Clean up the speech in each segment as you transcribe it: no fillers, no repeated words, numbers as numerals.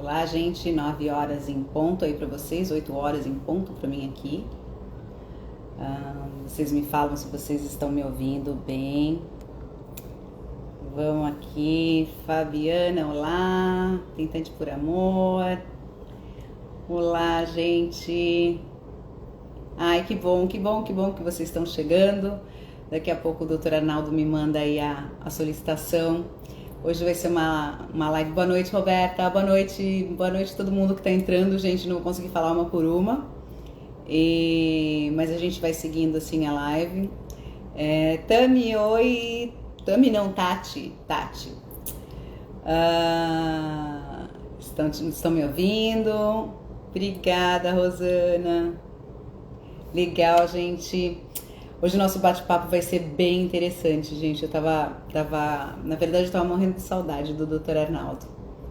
Olá, gente, 9 horas em ponto aí para vocês, 8 horas em ponto para mim aqui. Vocês me falam se vocês estão me ouvindo bem. Vamos aqui, Fabiana, olá, Tentante por Amor. Olá, gente. Ai, que bom que vocês estão chegando. Daqui a pouco o doutor Arnaldo me manda aí a solicitação. Hoje vai ser uma live. Boa noite, Roberta. Boa noite todo mundo que está entrando. Gente, não vou conseguir falar uma por uma. Mas a gente vai seguindo assim a live. Tami, oi. Tami não, Tati. Estão me ouvindo? Obrigada, Rosana. Legal, gente. Hoje o nosso bate-papo vai ser bem interessante, gente. Na verdade, eu tava morrendo de saudade do Dr. Arnaldo.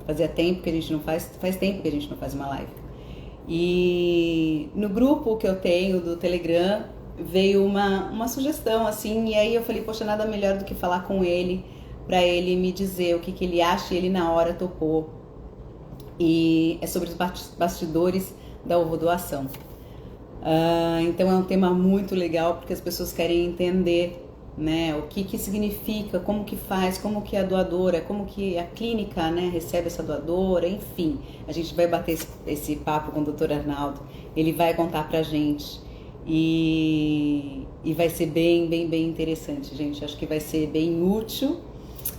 Faz tempo que a gente não faz uma live. E no grupo que eu tenho do Telegram veio uma sugestão, assim, e aí eu falei, poxa, nada melhor do que falar com ele, para ele me dizer o que ele acha, e ele na hora topou. E é sobre os bastidores da ovodoação. Então é um tema muito legal, porque as pessoas querem entender, né, o que significa, como que faz, como que a doadora, como que a clínica, né, recebe essa doadora, enfim. A gente vai bater esse papo com o Dr. Arnaldo, ele vai contar pra gente e vai ser bem interessante, gente. Acho que vai ser bem útil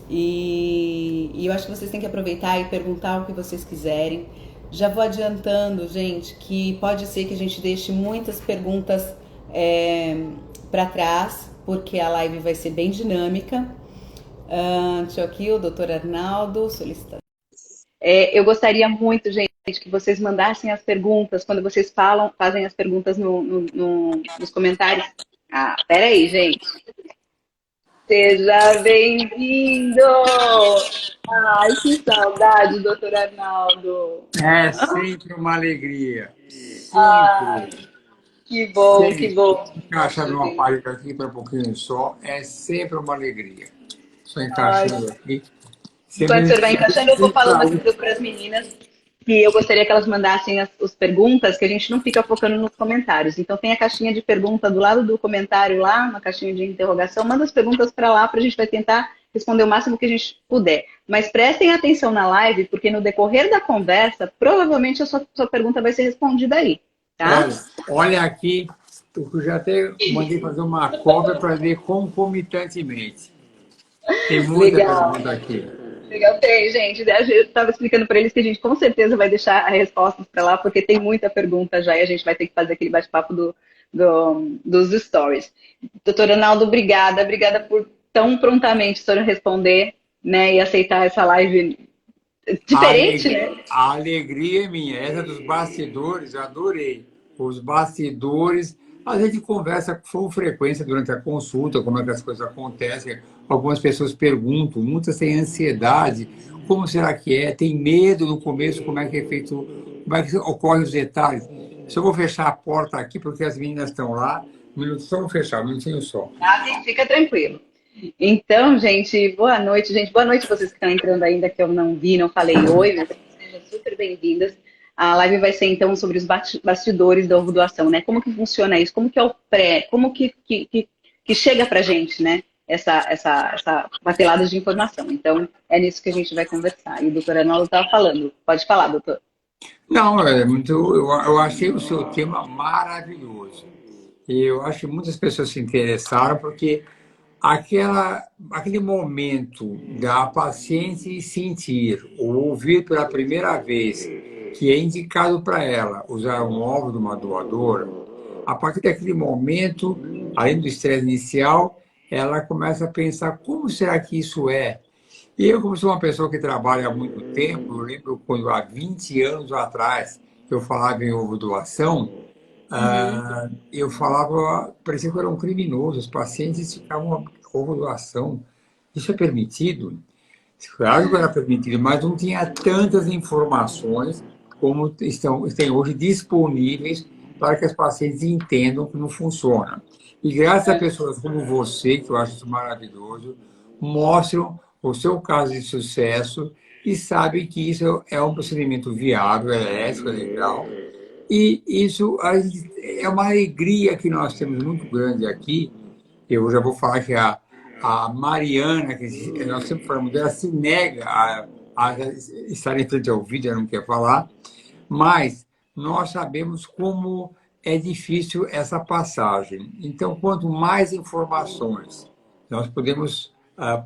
e eu acho que vocês têm que aproveitar e perguntar o que vocês quiserem. Já vou adiantando, gente, que pode ser que a gente deixe muitas perguntas para trás, porque a live vai ser bem dinâmica. Deixa eu aqui, o doutor Arnaldo solicitando. Eu gostaria muito, gente, que vocês mandassem as perguntas, quando vocês fazem as perguntas nos comentários. Peraí, gente. Seja bem-vindo! Ai, que saudade, doutor Arnaldo! É sempre uma alegria. Sempre. Que bom, Sempre que bom. encaixar numa página aqui para um pouquinho só é sempre uma alegria. Só encaixando aqui. Enquanto o senhor vai encaixando, eu vou falando aqui para as meninas que eu gostaria que elas mandassem as perguntas, que a gente não fica focando nos comentários. Então tem a caixinha de pergunta do lado do comentário lá, uma caixinha de interrogação. Manda as perguntas para lá, para a gente vai tentar responder o máximo que a gente puder. Mas prestem atenção na live, porque no decorrer da conversa, provavelmente a sua pergunta vai ser respondida aí, tá? Olha aqui, eu já até mandei fazer uma cópia para ler concomitantemente. Tem muita pergunta aqui. Legal, tem, gente. Eu estava explicando para eles que a gente com certeza vai deixar as respostas para lá, porque tem muita pergunta já e a gente vai ter que fazer aquele bate-papo dos stories. Doutora Arnaldo, obrigada por tão prontamente o senhor responder, né, e aceitar essa live diferente, né? A alegria é minha. Essa dos bastidores, eu adorei. Os bastidores, a gente conversa com frequência durante a consulta, como é que as coisas acontecem. Algumas pessoas perguntam, muitas têm ansiedade, como será que é? Tem medo no começo, como é que é feito, como é que ocorrem os detalhes. Só vou fechar a porta aqui, porque as meninas estão lá. Um minuto, só vou fechar, um minutinho só. Fica tranquilo. Então, gente, boa noite, gente. Boa noite vocês que estão entrando ainda, que eu não vi, não falei oi, mas sejam super bem-vindas. A live vai ser, então, sobre os bastidores da ovodoação, né? Como que funciona isso? Como que é o pré? Como que chega pra gente, né? Essa batelada de informação. Então, é nisso que a gente vai conversar. E o doutor Arnaldo estava falando. Pode falar, doutor. Não, eu achei o seu tema maravilhoso. E eu acho que muitas pessoas se interessaram porque aquele momento da paciente sentir ou ouvir pela primeira vez que é indicado para ela usar um óvulo de uma doadora, a partir daquele momento, além do estresse inicial, ela começa a pensar como será que isso é. E eu, como sou uma pessoa que trabalha há muito tempo, eu lembro quando há 20 anos atrás eu falava em ovo doação, eu falava, parecia que eu era um criminoso, os pacientes ficavam ovo doação. Isso é permitido? Claro que era permitido, mas não tinha tantas informações como têm hoje disponíveis para que as pacientes entendam como funciona. E graças a pessoas como você, que eu acho isso maravilhoso, mostram o seu caso de sucesso e sabe que isso é um procedimento viável, é ético, é legal. E isso é uma alegria que nós temos muito grande aqui. Eu já vou falar que a Mariana, que nós sempre falamos dela, se nega a estar em frente ao vídeo, ela não quer falar, mas nós sabemos como é difícil essa passagem. Então, quanto mais informações nós podemos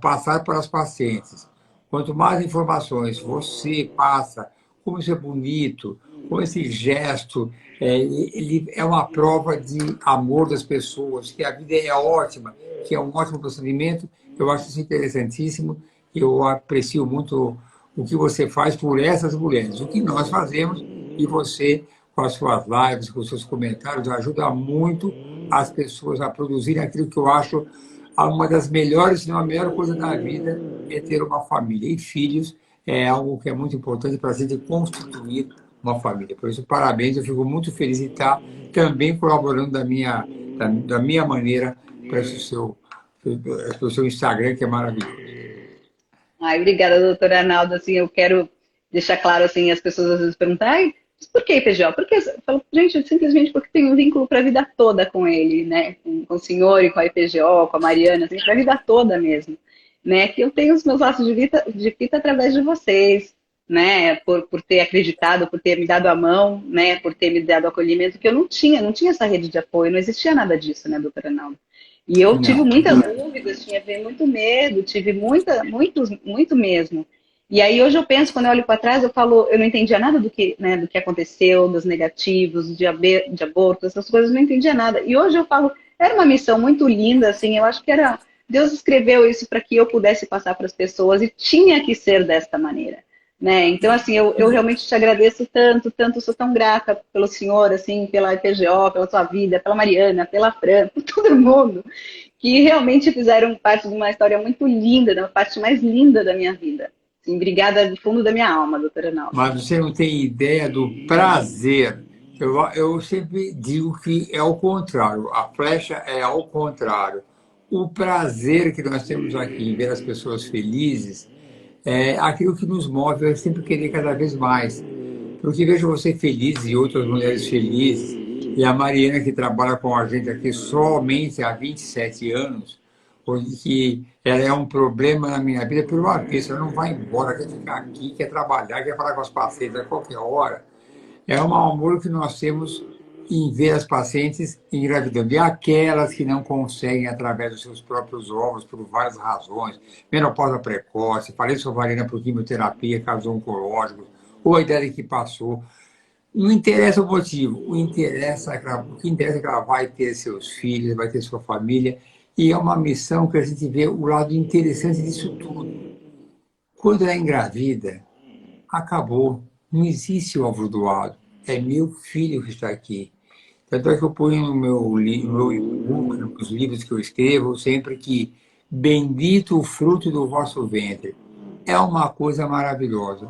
passar para as pacientes, quanto mais informações você passa, como isso é bonito, como esse gesto, ele é uma prova de amor das pessoas, que a vida é ótima, que é um ótimo procedimento. Eu acho isso interessantíssimo. Eu aprecio muito o que você faz por essas mulheres, o que nós fazemos, e você, com as suas lives, com os seus comentários, ajuda muito as pessoas a produzirem aquilo que eu acho uma das melhores, se não a melhor coisa da vida, é ter uma família. E filhos é algo que é muito importante para a gente constituir uma família. Por isso, parabéns, eu fico muito feliz de estar também colaborando da minha maneira para o seu Instagram, que é maravilhoso. Ai, obrigada, doutora Arnaldo. Assim, eu quero deixar claro, assim, as pessoas às vezes perguntam, ai, mas por que IPGO? Porque eu falo, gente, simplesmente porque tenho um vínculo para a vida toda com ele, né? Com o senhor e com a IPGO, com a Mariana, assim, para a vida toda mesmo, né? Que eu tenho os meus laços de fita através de vocês, né? Por ter acreditado, por ter me dado a mão, né? Por ter me dado acolhimento, que eu não tinha essa rede de apoio, não existia nada disso, né, doutora Arnaldo? E eu tive Não. muitas dúvidas, tinha muito medo, tive muito mesmo. E aí hoje eu penso, quando eu olho para trás, eu falo, eu não entendia nada do que, né, do que aconteceu, dos negativos, de aborto, essas coisas, eu não entendia nada. E hoje eu falo, era uma missão muito linda, assim, eu acho que era, Deus escreveu isso para que eu pudesse passar para as pessoas e tinha que ser desta maneira. Né? Então, assim, eu realmente te agradeço tanto, tanto, sou tão grata pelo senhor, assim, pela IPGO, pela sua vida, pela Mariana, pela Fran, por todo mundo, que realmente fizeram parte de uma história muito linda, da parte mais linda da minha vida. Assim, obrigada do fundo da minha alma, doutora Naldo. Mas você não tem ideia do prazer. Eu sempre digo que é o contrário, a flecha é ao contrário. O prazer que nós temos aqui em ver as pessoas felizes é aquilo que nos move a sempre querer cada vez mais. Porque vejo você feliz e outras mulheres felizes, e a Mariana, que trabalha com a gente aqui somente há 27 anos, porque ela é um problema na minha vida por uma vez, ela não vai embora, quer ficar aqui, quer trabalhar, quer falar com os pacientes a qualquer hora. É um amor que nós temos em ver as pacientes engravidando. E aquelas que não conseguem através dos seus próprios ovos, por várias razões, menopausa precoce, falência ovariana por quimioterapia, casos oncológicos, ou a idade que passou. Não interessa o motivo, o que interessa é que ela vai ter seus filhos, vai ter sua família, e é uma missão que a gente vê o lado interessante disso tudo. Quando ela é engravida, acabou, não existe o ovo doado, é meu filho que está aqui. Tanto é que eu ponho no meu e-book, nos livros que eu escrevo, sempre que bendito o fruto do vosso ventre. É uma coisa maravilhosa.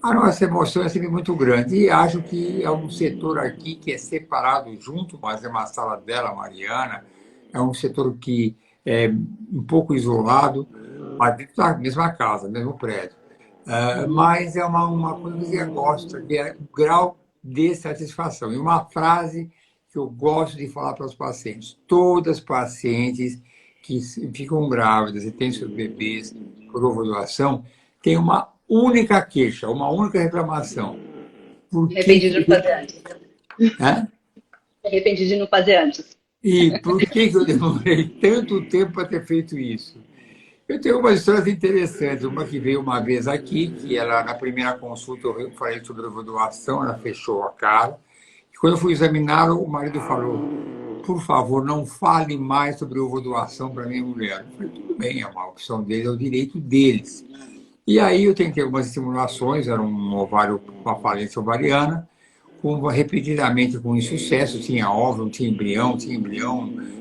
A nossa emoção é sempre muito grande e acho que é um setor aqui que é separado junto, mas é uma sala dela, Mariana, é um setor que é um pouco isolado, mas dentro da mesma casa, mesmo prédio. Mas é uma coisa que você gosta, que é o grau de satisfação. E uma frase que eu gosto de falar para os pacientes: todas as pacientes que ficam grávidas e têm seus bebês por ovulação têm uma única queixa, uma única reclamação. Por Me que arrependi de não fazer antes. Hã? Me arrependi de não fazer antes. E por que eu demorei tanto tempo para ter feito isso? Eu tenho umas histórias interessantes. Uma que veio uma vez aqui, que ela, na primeira consulta, eu falei sobre a doação, ela fechou a cara. E quando eu fui examiná-la, o marido falou: por favor, não fale mais sobre ovo doação para minha mulher. Eu falei: tudo bem, é uma opção deles, é o direito deles. E aí eu tentei algumas estimulações, era um ovário com uma falência ovariana, repetidamente com insucesso, tinha óvulo, tinha embrião,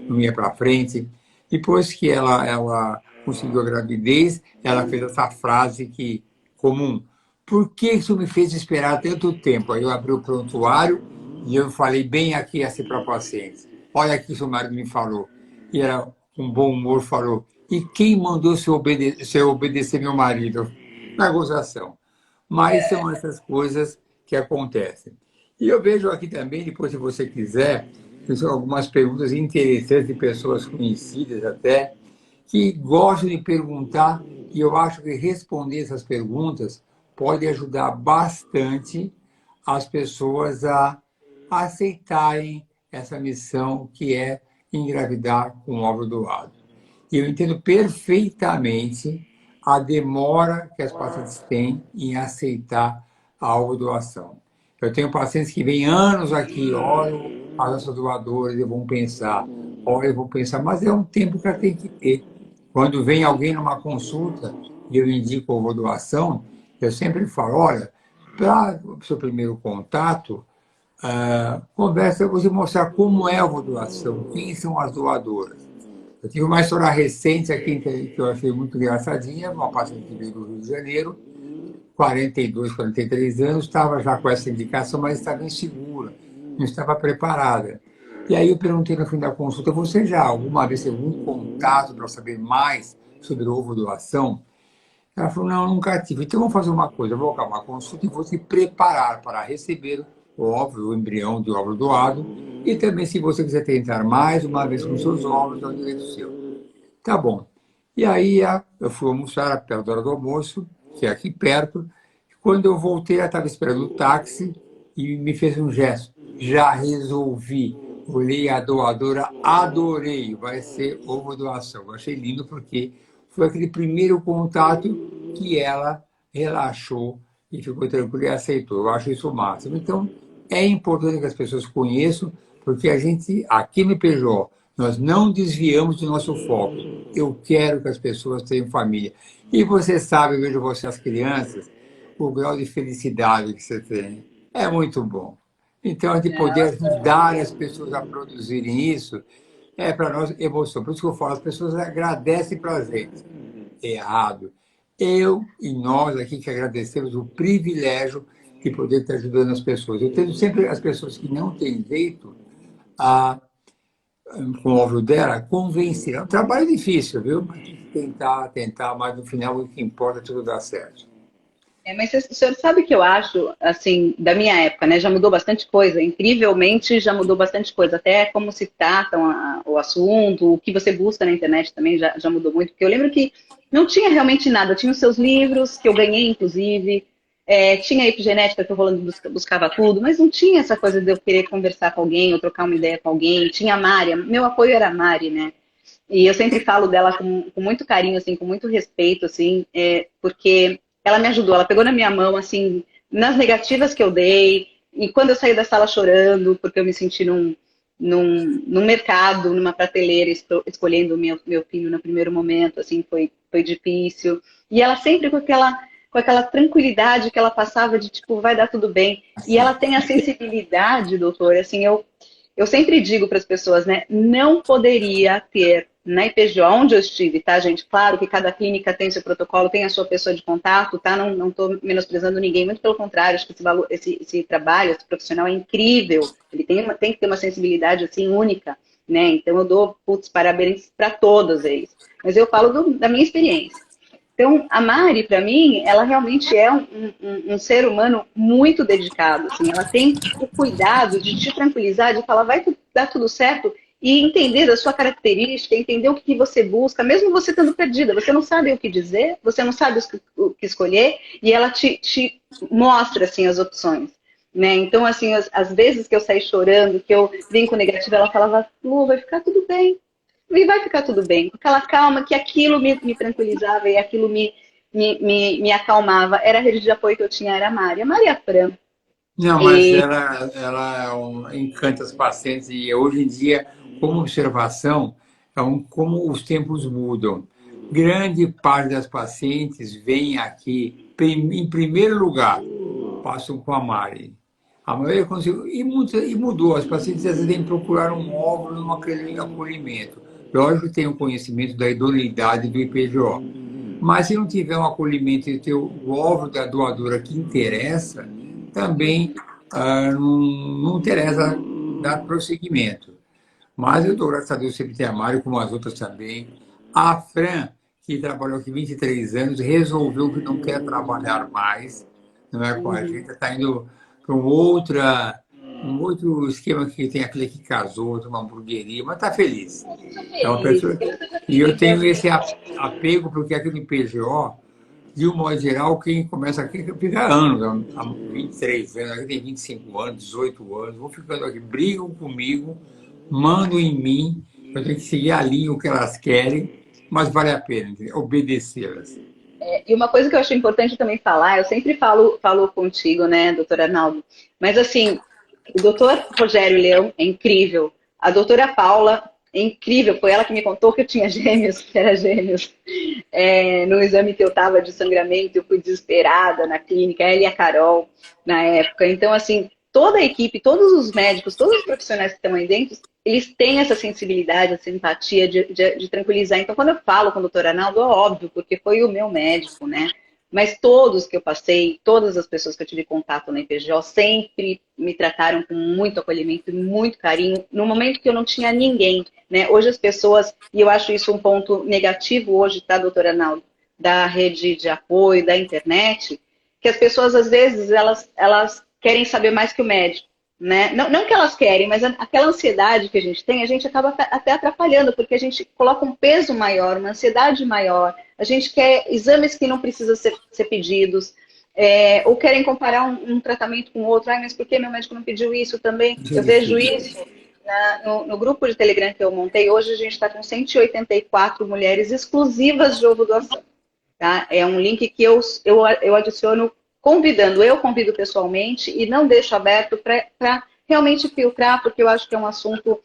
não ia para frente. Depois que ela conseguiu a gravidez, ela fez essa frase comum: por que isso me fez esperar tanto tempo? Aí eu abri o prontuário e eu falei bem aqui assim para a paciente: olha aqui o seu marido me falou. E ela, com bom humor, falou: e quem mandou você obedecer meu marido? na gozação. Mas são essas coisas que acontecem. E eu vejo aqui também, depois, se você quiser, tem algumas perguntas interessantes de pessoas conhecidas até, que gostam de perguntar, e eu acho que responder essas perguntas pode ajudar bastante as pessoas a aceitarem essa missão que é engravidar com óvulo doado. E eu entendo perfeitamente a demora que as pacientes têm em aceitar a ovodoação. Eu tenho pacientes que vêm anos aqui, olham as nossas doadoras e vão pensar, olha, eu vou pensar, mas é um tempo que ela tem que ter. Quando vem alguém numa consulta e eu indico ovodoação, eu sempre falo, olha, para o seu primeiro contato, conversa, eu vou te mostrar como é a ovodoação, quem são as doadoras. Eu tive uma história recente aqui que eu achei muito engraçadinha, uma paciente que veio do Rio de Janeiro, 42, 43 anos, estava já com essa indicação, mas estava insegura, não estava preparada. E aí eu perguntei no fim da consulta, você já alguma vez teve algum contato para saber mais sobre ovodoação? Ela falou, não, nunca tive. Então vamos fazer uma coisa, eu vou acabar a consulta e vou se preparar para receber o óvulo, o embrião de óvulo doado, e também se você quiser tentar mais uma vez com seus óvulos, é um direito seu. Tá bom. E aí eu fui almoçar perto da hora do almoço, que é aqui perto. Quando eu voltei, ela estava esperando o táxi e me fez um gesto. Já resolvi. Olhei a doadora, adorei. Vai ser ovo doação. Eu achei lindo porque foi aquele primeiro contato que ela relaxou e ficou tranquila e aceitou. Eu acho isso o máximo. Então, é importante que as pessoas conheçam, porque a gente, aqui no PJ, nós não desviamos do nosso foco. Eu quero que as pessoas tenham família. E você sabe, eu vejo você, as crianças, o grau de felicidade que você tem. É muito bom. Então, de poder ajudar as pessoas a produzirem isso, é para nós emoção. Por isso que eu falo, as pessoas agradecem para a gente. Errado. Eu e nós aqui que agradecemos o privilégio de poder estar ajudando as pessoas. Eu tento sempre as pessoas que não têm jeito a com o óvulo dela, convencer. É um trabalho difícil, viu? Mas tem que tentar, mas no final o que importa é tudo dar certo. Mas o senhor sabe o que eu acho, assim, da minha época, né? Já mudou bastante coisa, incrivelmente já mudou bastante coisa, até como se tratam o assunto, o que você busca na internet também já mudou muito, porque eu lembro que não tinha realmente nada, tinha os seus livros, que eu ganhei, inclusive, tinha a epigenética que eu rolando buscava tudo, mas não tinha essa coisa de eu querer conversar com alguém ou trocar uma ideia com alguém, tinha a Mari, meu apoio era a Mari, né? E eu sempre falo dela com muito carinho, assim, com muito respeito, assim, porque ela me ajudou, ela pegou na minha mão, assim, nas negativas que eu dei, e quando eu saí da sala chorando, porque eu me senti num mercado, numa prateleira, escolhendo o meu filho no primeiro momento, assim, foi difícil. E ela sempre com aquela tranquilidade que ela passava de, tipo, vai dar tudo bem. E ela tem a sensibilidade, doutor, assim, eu sempre digo para as pessoas, né? Não poderia ter na IPJ, onde eu estive, tá, gente? Claro que cada clínica tem seu protocolo, tem a sua pessoa de contato, tá? Não estou menosprezando ninguém, muito pelo contrário, acho que esse trabalho, esse profissional é incrível. Ele tem que ter uma sensibilidade assim única, né? Então eu dou parabéns para todos eles. Mas eu falo da minha experiência. Então, a Mari, para mim, ela realmente é um ser humano muito dedicado. Assim, ela tem o cuidado de te tranquilizar, de falar, vai dar tudo certo, e entender a sua característica, entender o que você busca, mesmo você estando perdida. Você não sabe o que dizer, você não sabe o que escolher, e ela te mostra assim, as opções. Né? Então, assim, as vezes que eu saí chorando, que eu vim com negativo, ela falava, Lu, vai ficar tudo bem, e vai ficar tudo bem, com aquela calma que aquilo me tranquilizava e aquilo me acalmava. Era a rede de apoio que eu tinha, era a Maria Fran. Não, mas E ela encanta as pacientes e hoje em dia, como observação, como os tempos mudam. Grande parte das pacientes vem aqui, em primeiro lugar, passam com a Mari. A maioria conseguiu, e mudou. As pacientes às vezes vêm procurar um óvulo num acolhimento. Lógico que tem o conhecimento da idoneidade do IPGO. Mas se não tiver um acolhimento e ter o óvulo da doadora que interessa, também não interessa dar prosseguimento. Mas eu dou, graças a Deus, sempre tem a Mário, como as outras também. A Fran, que trabalhou aqui 23 anos, resolveu que não quer trabalhar mais, não é com a gente, está indo para um outro esquema que tem aquele que casou, tem uma hamburgueria, mas está feliz. É uma pessoa. E eu tenho esse apego, porque aqui no PGO, de um modo geral, quem começa aqui fica anos, há 23 anos, aqui tem 25 anos, 18 anos, vou ficando aqui, brigam comigo, mandam em mim, eu tenho que seguir a linha o que elas querem, mas vale a pena obedecê-las. E uma coisa que eu acho importante também falar, eu sempre falo contigo, né, doutor Arnaldo, mas assim, o doutor Rogério Leão é incrível, a doutora Paula é incrível, foi ela que me contou que eu tinha gêmeos, que era gêmeos. No exame que eu estava de sangramento, eu fui desesperada na clínica, ela e a Carol, na época. Então, assim, toda a equipe, todos os médicos, todos os profissionais que estão aí dentro, eles têm essa sensibilidade, essa empatia de tranquilizar. Então, quando eu falo com o doutor Arnaldo, é óbvio, porque foi o meu médico, né? Mas todos que eu passei, todas as pessoas que eu tive contato na IPGO sempre me trataram com muito acolhimento e muito carinho, no momento que eu não tinha ninguém, né? Hoje as pessoas, e eu acho isso um ponto negativo hoje, tá, doutora Arnaldo, da rede de apoio, da internet, que as pessoas, às vezes, elas querem saber mais que o médico, né? Não que elas querem, mas aquela ansiedade que a gente tem, a gente acaba até atrapalhando, porque a gente coloca um peso maior, uma ansiedade maior, a gente quer exames que não precisam ser pedidos, ou querem comparar um tratamento com outro. Ai, mas por que meu médico não pediu isso também? Eu vejo isso no grupo de Telegram que eu montei. Hoje a gente está com 184 mulheres exclusivas de ovo doação. Tá? É um link que eu adiciono eu convido pessoalmente e não deixo aberto para realmente filtrar, porque eu acho que é um assunto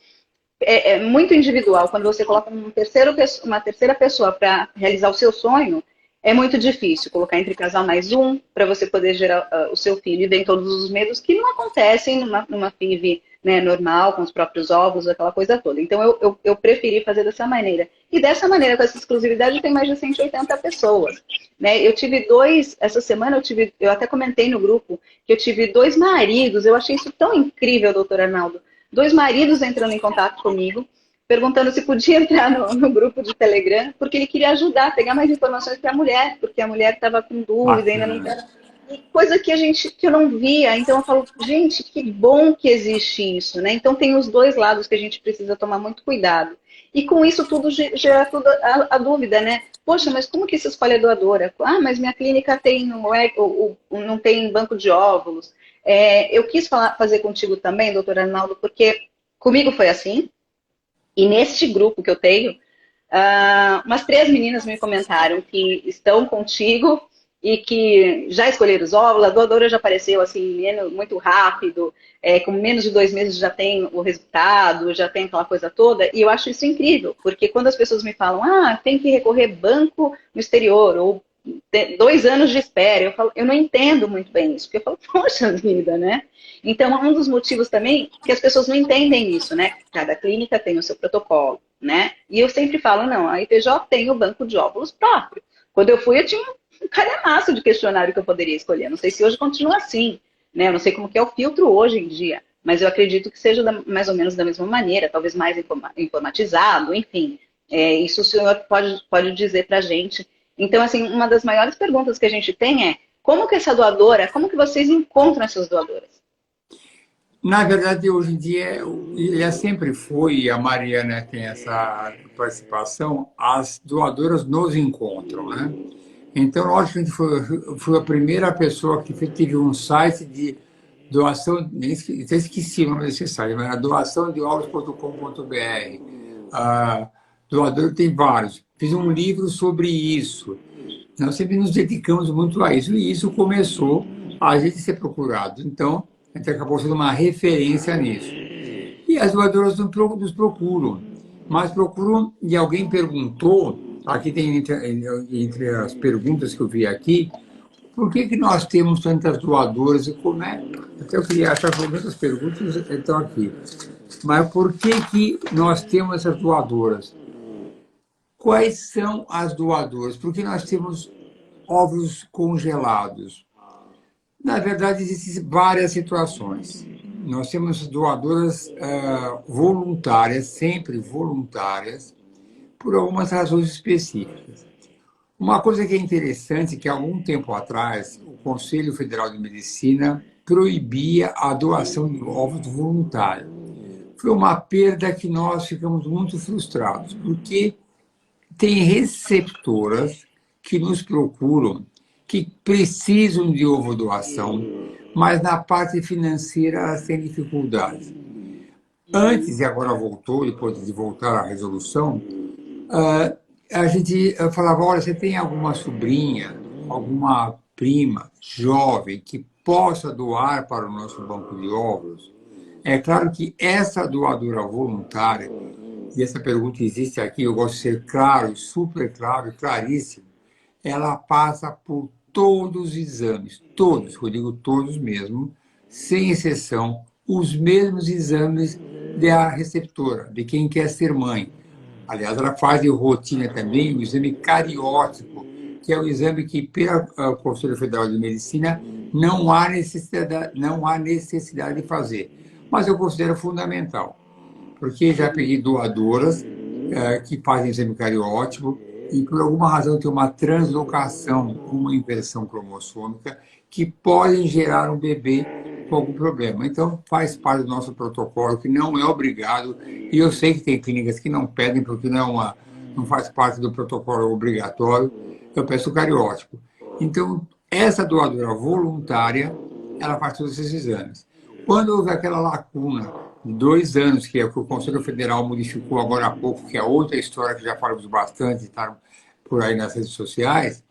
muito individual. Quando você coloca uma terceira pessoa para realizar o seu sonho, é muito difícil colocar entre casal mais um para você poder gerar o seu filho. E vem todos os medos que não acontecem numa FIV, né, normal, com os próprios ovos, aquela coisa toda. Então, eu preferi fazer dessa maneira. E dessa maneira, com essa exclusividade, tem mais de 180 pessoas. Né? Eu tive essa semana eu até comentei no grupo que eu tive 2 maridos. Eu achei isso tão incrível, doutor Arnaldo. 2 maridos entrando em contato comigo, perguntando se podia entrar no grupo de Telegram, porque ele queria ajudar, pegar mais informações para a mulher, porque a mulher estava com dúvida, ainda não estava. Coisa que eu não via. Então eu falo, gente, que bom que existe isso, né? Então tem os dois lados que a gente precisa tomar muito cuidado. E com isso tudo gera a dúvida, né? Poxa, mas como que se escolhe a doadora? Ah, mas minha clínica não tem banco de óvulos. Eu quis fazer contigo também, doutor Arnaldo, porque comigo foi assim. E neste grupo que eu tenho, umas 3 meninas me comentaram que estão contigo e que já escolheram os óvulos, a doadora já apareceu assim, muito rápido, com menos de 2 meses já tem o resultado, já tem aquela coisa toda, e eu acho isso incrível, porque quando as pessoas me falam, tem que recorrer banco no exterior, ou 2 anos de espera, eu não entendo muito bem isso, porque eu falo, poxa vida, né? Então, um dos motivos também que as pessoas não entendem isso, né? Cada clínica tem o seu protocolo, né? E eu sempre falo, não, a IPJ tem o banco de óvulos próprio. Quando eu fui, eu tinha um calhamaço de questionário que eu poderia escolher. Não sei se hoje continua assim, né? Eu não sei como que é o filtro hoje em dia, mas eu acredito que seja mais ou menos da mesma maneira, talvez mais informatizado, enfim. Isso o senhor pode dizer pra gente. Então, assim, uma das maiores perguntas que a gente tem é como que essa doadora, como que vocês encontram essas doadoras? Na verdade, hoje em dia, ele sempre foi, e a Mariana tem essa participação, as doadoras nos encontram, né? Então, lógico que a gente foi a primeira pessoa que teve um site de doação, até esqueci o nome desse site, mas era doaçãodeovos.com.br. Doador tem vários. Fiz um livro sobre isso. Nós sempre nos dedicamos muito a isso, e isso começou a gente ser procurado. Então, a gente acabou sendo uma referência nisso. E as doadoras nos procuram, mas procuram, e alguém perguntou, aqui tem entre as perguntas que eu vi aqui, por que nós temos tantas doadoras e como é? Até eu queria achar que muitas perguntas estão aqui. Mas por que nós temos essas doadoras? Quais são as doadoras? Por que nós temos óvulos congelados? Na verdade, existem várias situações. Nós temos doadoras voluntárias, sempre voluntárias, por algumas razões específicas. Uma coisa que é interessante é que, há algum tempo atrás, o Conselho Federal de Medicina proibia a doação de óvulos voluntários. Foi uma perda que nós ficamos muito frustrados, porque tem receptoras que nos procuram, que precisam de ovo doação, mas na parte financeira elas têm dificuldades. Antes, e agora voltou, depois de voltar à resolução, a gente falava, olha, você tem alguma sobrinha, alguma prima jovem que possa doar para o nosso banco de óvulos? É claro que essa doadora voluntária, e essa pergunta existe aqui, eu gosto de ser claro, super claro e claríssimo, ela passa por todos os exames, todos, eu digo todos mesmo, sem exceção, os mesmos exames da receptora, de quem quer ser mãe. Aliás, ela faz de rotina também o exame cariótipo, que é o exame que, pelo Conselho Federal de Medicina, não há necessidade de fazer. Mas eu considero fundamental, porque já peguei doadoras que fazem exame cariótipo e, por alguma razão, tem uma translocação, uma inversão cromossômica, que podem gerar um bebê com algum problema. Então, faz parte do nosso protocolo, que não é obrigado, e eu sei que tem clínicas que não pedem, porque não faz parte do protocolo obrigatório, eu peço cariótipo. Então, essa doadora voluntária, ela faz todos esses exames. Quando houve aquela lacuna de 2 anos, que é o que o Conselho Federal modificou agora há pouco, que é outra história que já falamos bastante, está por aí nas redes sociais,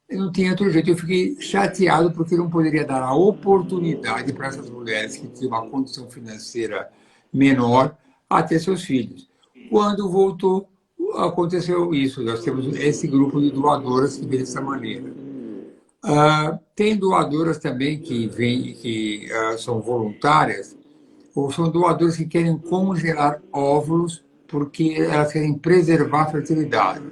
eu não tinha outro jeito. Eu fiquei chateado porque não poderia dar a oportunidade para essas mulheres que tinham uma condição financeira menor a ter seus filhos. Quando voltou, aconteceu isso. Nós temos esse grupo de doadoras que vê dessa maneira. Tem doadoras também que são voluntárias, ou são doadoras que querem congelar óvulos porque elas querem preservar a fertilidade.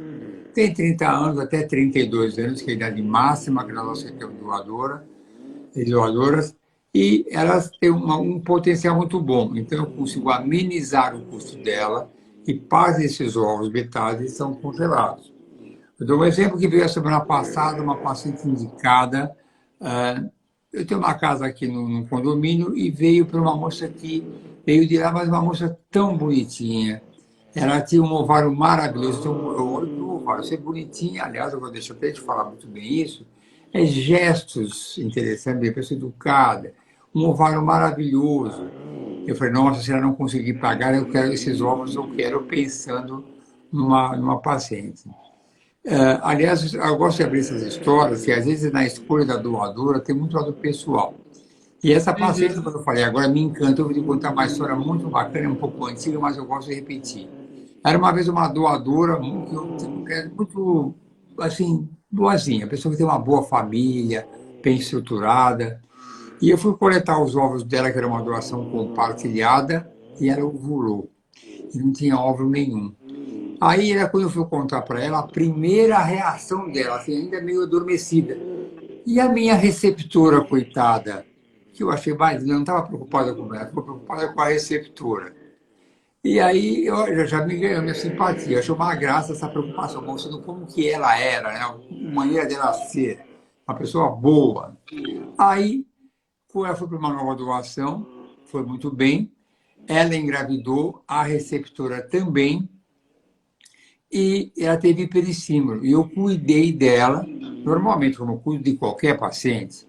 Tem 30 anos até 32 anos, que é a idade máxima que nós aceitamos doadoras, e elas têm um potencial muito bom. Então, eu consigo amenizar o custo dela e parte desses óvulos metade são congelados. Eu dou um exemplo que veio a semana passada, uma paciente indicada. Eu tenho uma casa aqui no condomínio e veio para uma moça que veio de lá, mas uma moça tão bonitinha. Ela tinha um ovário maravilhoso. Então, eu olho para o ovário, ser bonitinha. Aliás, eu vou deixar até de falar muito bem isso. É gestos interessantes, bem, pessoa educada. Um ovário maravilhoso. Eu falei, nossa, se ela não conseguir pagar, eu quero esses óvulos, eu quero pensando numa paciente. Aliás, eu gosto de abrir essas histórias, e às vezes na escolha da doadora tem muito lado pessoal. E essa paciente, quando eu falei, agora me encanta, eu vou te contar uma história muito bacana, um pouco antiga, mas eu gosto de repetir. Era uma vez uma doadora muito, assim, boazinha, pessoa que tem uma boa família, bem estruturada. E eu fui coletar os óvulos dela, que era uma doação compartilhada, e ela ovulou. E não tinha óvulo nenhum. Aí, quando eu fui contar para ela, a primeira reação dela, assim, ainda meio adormecida. E a minha receptora, coitada, que eu achei mais, não estava preocupada com ela, ficou preocupada com a receptora. E aí eu já me ganhou minha simpatia, achei uma graça essa preocupação, mostrando como que ela era, né? A maneira dela ser, uma pessoa boa. Aí, quando ela foi para uma nova doação, foi muito bem, ela engravidou, a receptora também, e ela teve hiperestímulo. E eu cuidei dela, normalmente, como eu cuido de qualquer paciente,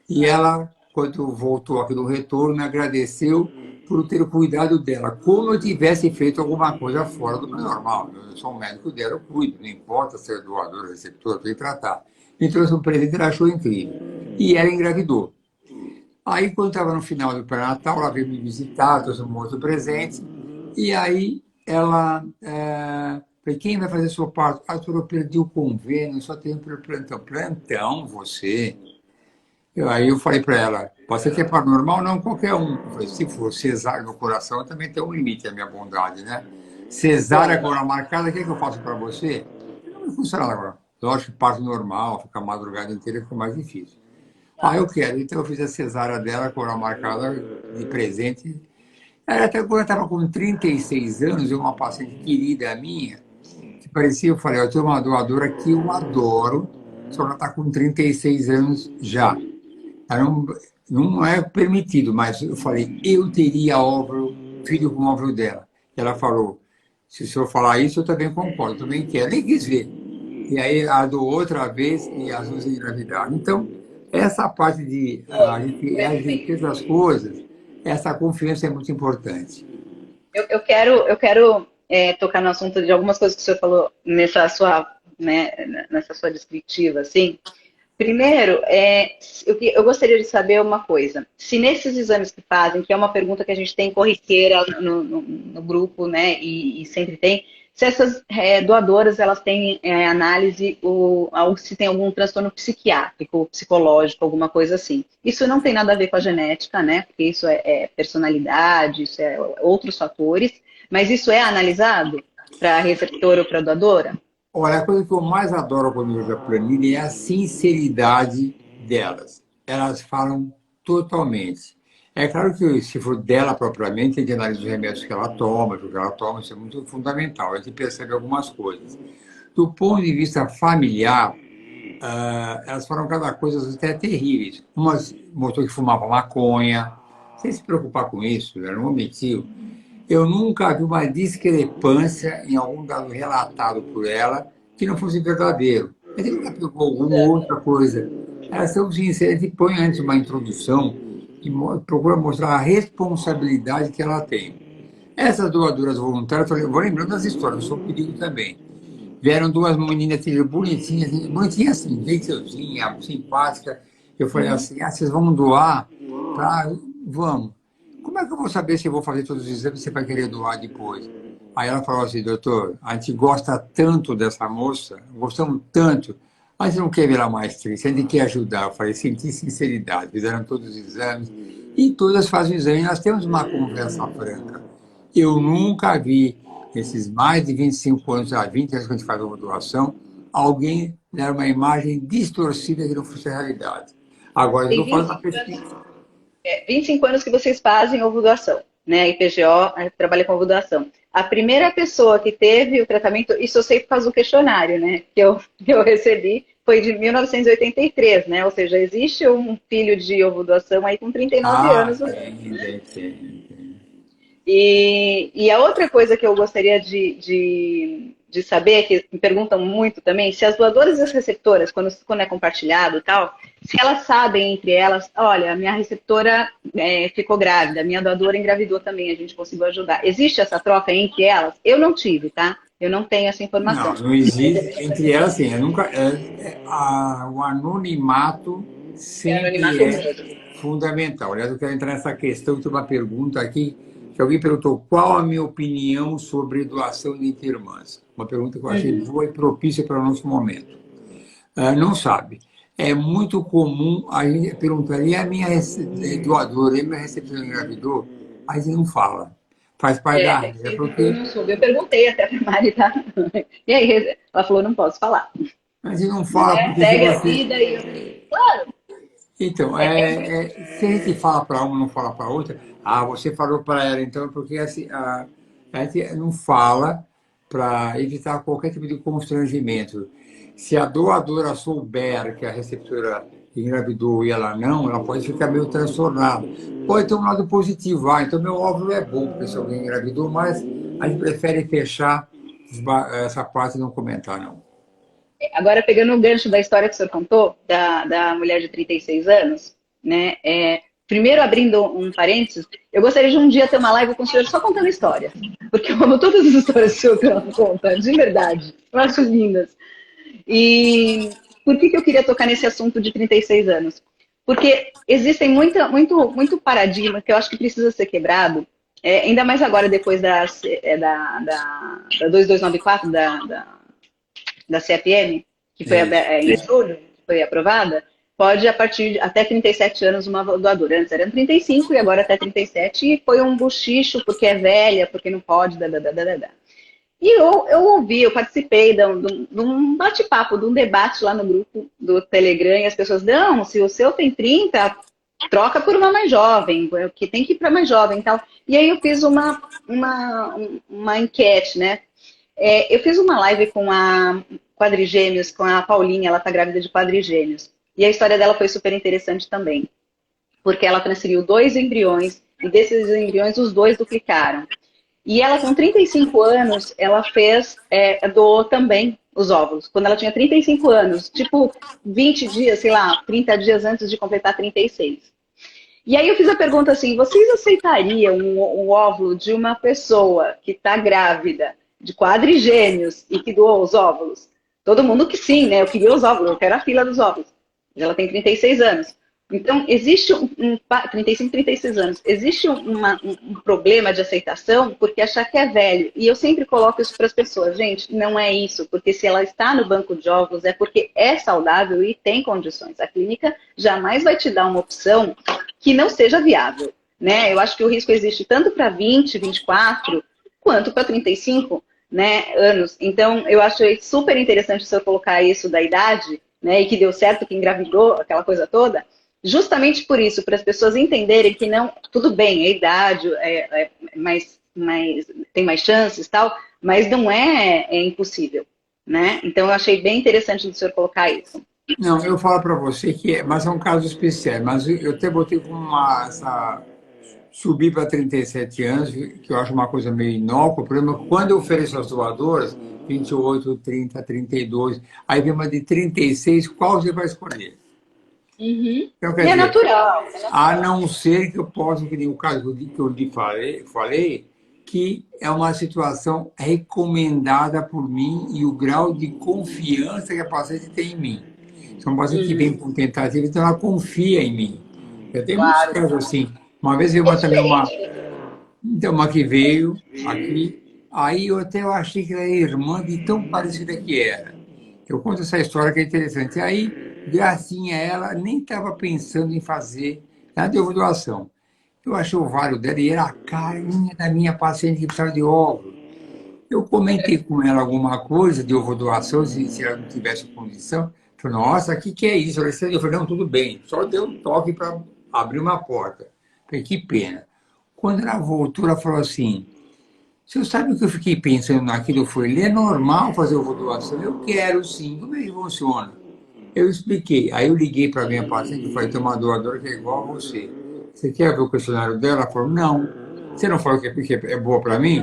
e ela, quando voltou aqui do retorno, me agradeceu por ter cuidado dela, como eu tivesse feito alguma coisa fora do meu normal. Eu sou um médico dela, eu cuido, não importa ser doador ou receptor, eu tenho que tratar. Me trouxe um presente, ela achou incrível. E ela engravidou. Aí, quando estava no final do pré-natal, ela veio me visitar, trouxe um outro presente, e aí ela... falei, quem vai fazer seu parto? Ah, doutor, eu perdi o convênio, só tenho plantão. Plantão, você? Aí eu falei para ela, pode ser que é paranormal? Não, qualquer um. Eu falei, se for cesárea no coração, também tem um limite, a minha bondade, né? Cesárea agora marcada, o que eu faço para você? Não funciona agora. Lógico que parto normal, ficar a madrugada inteira fica mais difícil. Eu quero. Então eu fiz a cesárea dela, com a marcada de presente. Ela até agora estava com 36 anos, e uma paciente querida minha, parecia, eu falei, eu tenho uma doadora que eu adoro, só ela está com 36 anos já. Ela não é permitido, mas eu falei, eu teria óvulo, filho com óvulo dela. E ela falou, se o senhor falar isso, eu também concordo, eu também quero. Nem quis ver. E aí a do outra vez e as duas engravidaram. Então, essa parte de a gente fez as coisas, essa confiança é muito importante. Eu quero tocar no assunto de algumas coisas que o senhor falou nessa sua, né, nessa sua descritiva, assim. Primeiro, eu gostaria de saber uma coisa. Se nesses exames que fazem, que é uma pergunta que a gente tem corriqueira no grupo, né, e sempre tem, se essas doadoras elas têm análise ou se tem algum transtorno psiquiátrico, psicológico, alguma coisa assim. Isso não tem nada a ver com a genética, né? Porque isso é personalidade, isso é outros fatores, mas isso é analisado para receptor ou para doadora? Olha, a coisa que eu mais adoro quando eu vejo a planilha é a sinceridade delas. Elas falam totalmente. É claro que se for dela propriamente, a gente analisa os remédios que ela toma, o que ela toma, isso é muito fundamental. A gente percebe algumas coisas. Do ponto de vista familiar, elas falam cada coisa até terríveis. Umas mostrou que fumava maconha, sem se preocupar com isso, ela não omitiu. Eu nunca vi uma discrepância em algum dado relatado por ela que não fosse verdadeiro. Mas ele nunca pegou alguma outra coisa. Elas são sinceras e põe antes uma introdução e procura mostrar a responsabilidade que ela tem. Essas doadoras voluntárias, eu vou lembrando das histórias, eu sou um perigo também. Vieram duas meninas bonitinhas, bonitinhas assim, gentilzinha, simpática. Eu falei assim, vocês vão doar? Tá, vamos. Como é que eu vou saber se eu vou fazer todos os exames e você vai querer doar depois? Aí ela falou assim, doutor, a gente gosta tanto dessa moça, gostamos tanto, mas não quer ver ela mais triste, a gente quer ajudar. Eu falei, senti sinceridade, fizeram todos os exames e todas fazem o exame. Nós temos uma conversa franca. Eu nunca vi, nesses mais de 25 anos, 20 anos que a gente faz uma doação, alguém dar uma imagem distorcida que não fosse a realidade. Agora, eu Tem vou fazer uma 25 anos, pesquisa. 25 anos que vocês fazem ovulação, né? IPGO trabalha com ovulação. A primeira pessoa que teve o tratamento, isso eu sei por causa do questionário, né? Que eu recebi, foi de 1983, né? Ou seja, existe um filho de ovulação aí com 39 anos. Tem. E a outra coisa que eu gostaria de saber, que me perguntam muito também, se as doadoras e as receptoras, quando é compartilhado e tal, se elas sabem entre elas, olha, a minha receptora ficou grávida, a minha doadora engravidou também, a gente conseguiu ajudar. Existe essa troca entre elas? Eu não tive, tá? Eu não tenho essa informação. Não existe. Entre elas, sim. O anonimato É anonimato sempre mesmo. é fundamental. Aliás, eu quero entrar nessa questão. Tem uma pergunta aqui, que alguém perguntou qual a minha opinião sobre doação de irmãs. Uma pergunta que eu achei boa e propícia para o nosso momento. Não sabe. É muito comum a gente perguntar, e a minha doadora, e a minha receptora engravidou? A gente não fala. Faz parte da regra, Eu porque não soube. Eu perguntei até para a Mari, tá? E aí, ela falou, não posso falar. a gente não fala porque se Segue a você... vida e eu falei, claro. Então, se a gente fala para uma, não fala para outra, você falou para ela, então, porque assim, a gente não fala para evitar qualquer tipo de constrangimento. Se a doadora souber que a receptora engravidou e ela não, ela pode ficar meio transtornada. Pode ter um lado positivo, então meu óvulo é bom, porque se alguém engravidou, mas a gente prefere fechar essa parte e não comentar, não. Agora, pegando o gancho da história que o senhor contou, da mulher de 36 anos, né? Primeiro, abrindo um parênteses, eu gostaria de um dia ter uma live com o senhor só contando histórias. Porque eu amo todas as histórias que o senhor conta, de verdade. Eu acho lindas. E por que eu queria tocar nesse assunto de 36 anos? Porque existem muito paradigma que eu acho que precisa ser quebrado, ainda mais agora, depois da 2294, da CFM, que foi em julho, que foi aprovada, pode, a partir de até 37 anos, uma doadora. Antes eram 35 e agora até 37, e foi um buchicho porque é velha, porque não pode, E eu ouvi, eu participei de um bate-papo, de um debate lá no grupo do Telegram, e as pessoas, não, se o seu tem 30, troca por uma mais jovem, que tem que ir para mais jovem e tal. E aí eu fiz uma enquete, né? Eu fiz uma live com a Quadrigêmeos, com a Paulinha, ela tá grávida de quadrigêmeos. E a história dela foi super interessante também, porque ela transferiu 2 embriões e desses embriões os 2 duplicaram. E ela, com 35 anos, ela doou também os óvulos. Quando ela tinha 35 anos, tipo 20 dias, sei lá, 30 dias antes de completar 36. E aí eu fiz a pergunta assim, vocês aceitariam um óvulo de uma pessoa que está grávida, de quadrigêmeos, e que doou os óvulos? Todo mundo que sim, né? Eu queria os óvulos, eu quero a fila dos óvulos. Ela tem 36 anos. Então, existe 35, 36 anos, existe um problema de aceitação porque achar que é velho. E eu sempre coloco isso para as pessoas, gente, não é isso, porque se ela está no banco de óvulos é porque é saudável e tem condições. A clínica jamais vai te dar uma opção que não seja viável, né? Eu acho que o risco existe tanto para 20, 24, quanto para 35, né, anos. Então, eu acho super interessante o senhor colocar isso da idade, né, e que deu certo, que engravidou, aquela coisa toda, justamente por isso, para as pessoas entenderem que não, tudo bem, a idade tem mais chances tal, mas não é impossível, né? Então eu achei bem interessante do senhor colocar isso. Não, eu falo para você que mas é um caso especial, mas eu até botei com subir para 37 anos, que eu acho uma coisa meio inócua. Por exemplo, quando eu ofereço as doadoras, 28, 30, 32, aí vem uma de 36, qual você vai escolher? Uhum. Então, E quer é dizer, natural. a não ser que eu possa, que nem o caso que eu lhe falei, que é uma situação recomendada por mim e o grau de confiança que a paciente tem em mim. São pacientes que vêm com tentativa, então ela confia em mim. Eu tenho muitos Claro. casos assim. Uma vez eu É também diferente. então, uma que veio aqui, aí eu achei que era irmã de tão parecida que era. Eu conto essa história que é interessante. Aí, gracinha ela, nem estava pensando em fazer nada de ovulação. Eu achei o ovário dela e era a carinha da minha paciente que precisava de óvulo. Eu comentei com ela alguma coisa de ovulação, se ela não tivesse condição. Falei, nossa, o que é isso? Eu falei, não, tudo bem. Só deu um toque para abrir uma porta. Falei, que pena. Quando ela voltou, ela falou assim, você sabe o que eu fiquei pensando naquilo? Foi, é normal fazer ovulação? Eu quero sim. Como é que funciona? Eu expliquei. Aí eu liguei para a minha paciente e falei, tem uma doadora que é igual a você. Você quer ver o questionário dela? Ela falou, não. Você não falou que é boa para mim?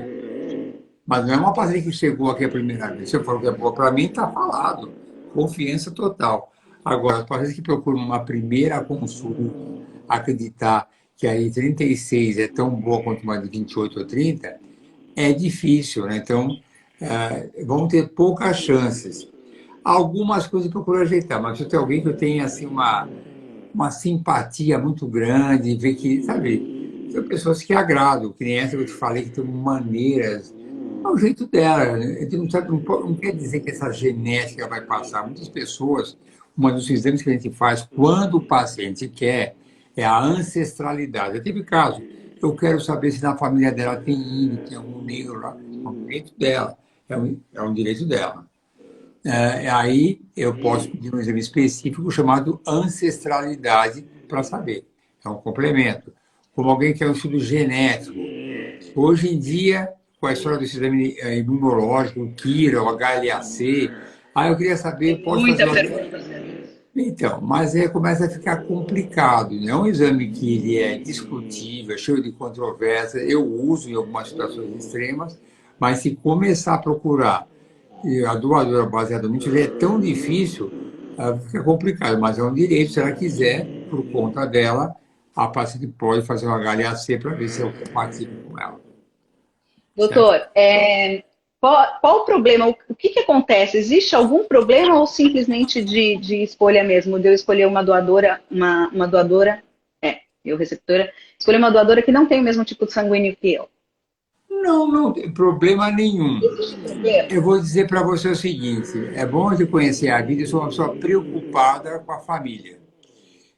Mas não é uma paciente que chegou aqui a primeira vez. Você falou que é boa para mim, está falado. Confiança total. Agora, as pacientes que procuram uma primeira consulta, acreditar que a de 36 é tão boa quanto uma de 28 ou 30, é difícil, né? Então, vão ter poucas chances. Algumas coisas eu procuro ajeitar, mas se tem alguém que eu tenha assim, uma simpatia muito grande, ver que, sabe, são pessoas que agradam, que nem essa que eu te falei, que tem maneiras. É o jeito dela. Né? A gente não quer dizer que essa genética vai passar. Muitas pessoas, um dos exames que a gente faz quando o paciente quer é a ancestralidade. Eu tive caso, eu quero saber se na família dela tem índio, tem algum negro lá. É um direito dela. É um direito dela. Aí eu posso pedir um exame específico chamado ancestralidade para saber. É um complemento. Como alguém que é um estudo genético. Hoje em dia, com a história do exame imunológico, o KIRA, o HLA-C, eu queria saber, pode fazer Muita uma... pergunta. Então, mas aí começa a ficar complicado. Não é um exame que ele é discutível, cheio de controvérsia. Eu uso em algumas situações extremas, mas se começar a procurar e a doadora baseada nisso já é tão difícil, fica complicado, mas é um direito, se ela quiser, por conta dela, a paciente pode fazer um HLA-C para ver se é compatível com ela. Certo? Doutor, qual o problema? O que acontece? Existe algum problema ou simplesmente de escolha mesmo? De eu escolher uma doadora, uma doadora, eu receptora, escolher uma doadora que não tem o mesmo tipo de sanguíneo que eu? Não, não tem problema nenhum. Existe problema? Eu vou dizer para você o seguinte: é bom de conhecer a vida, eu sou uma pessoa preocupada com a família.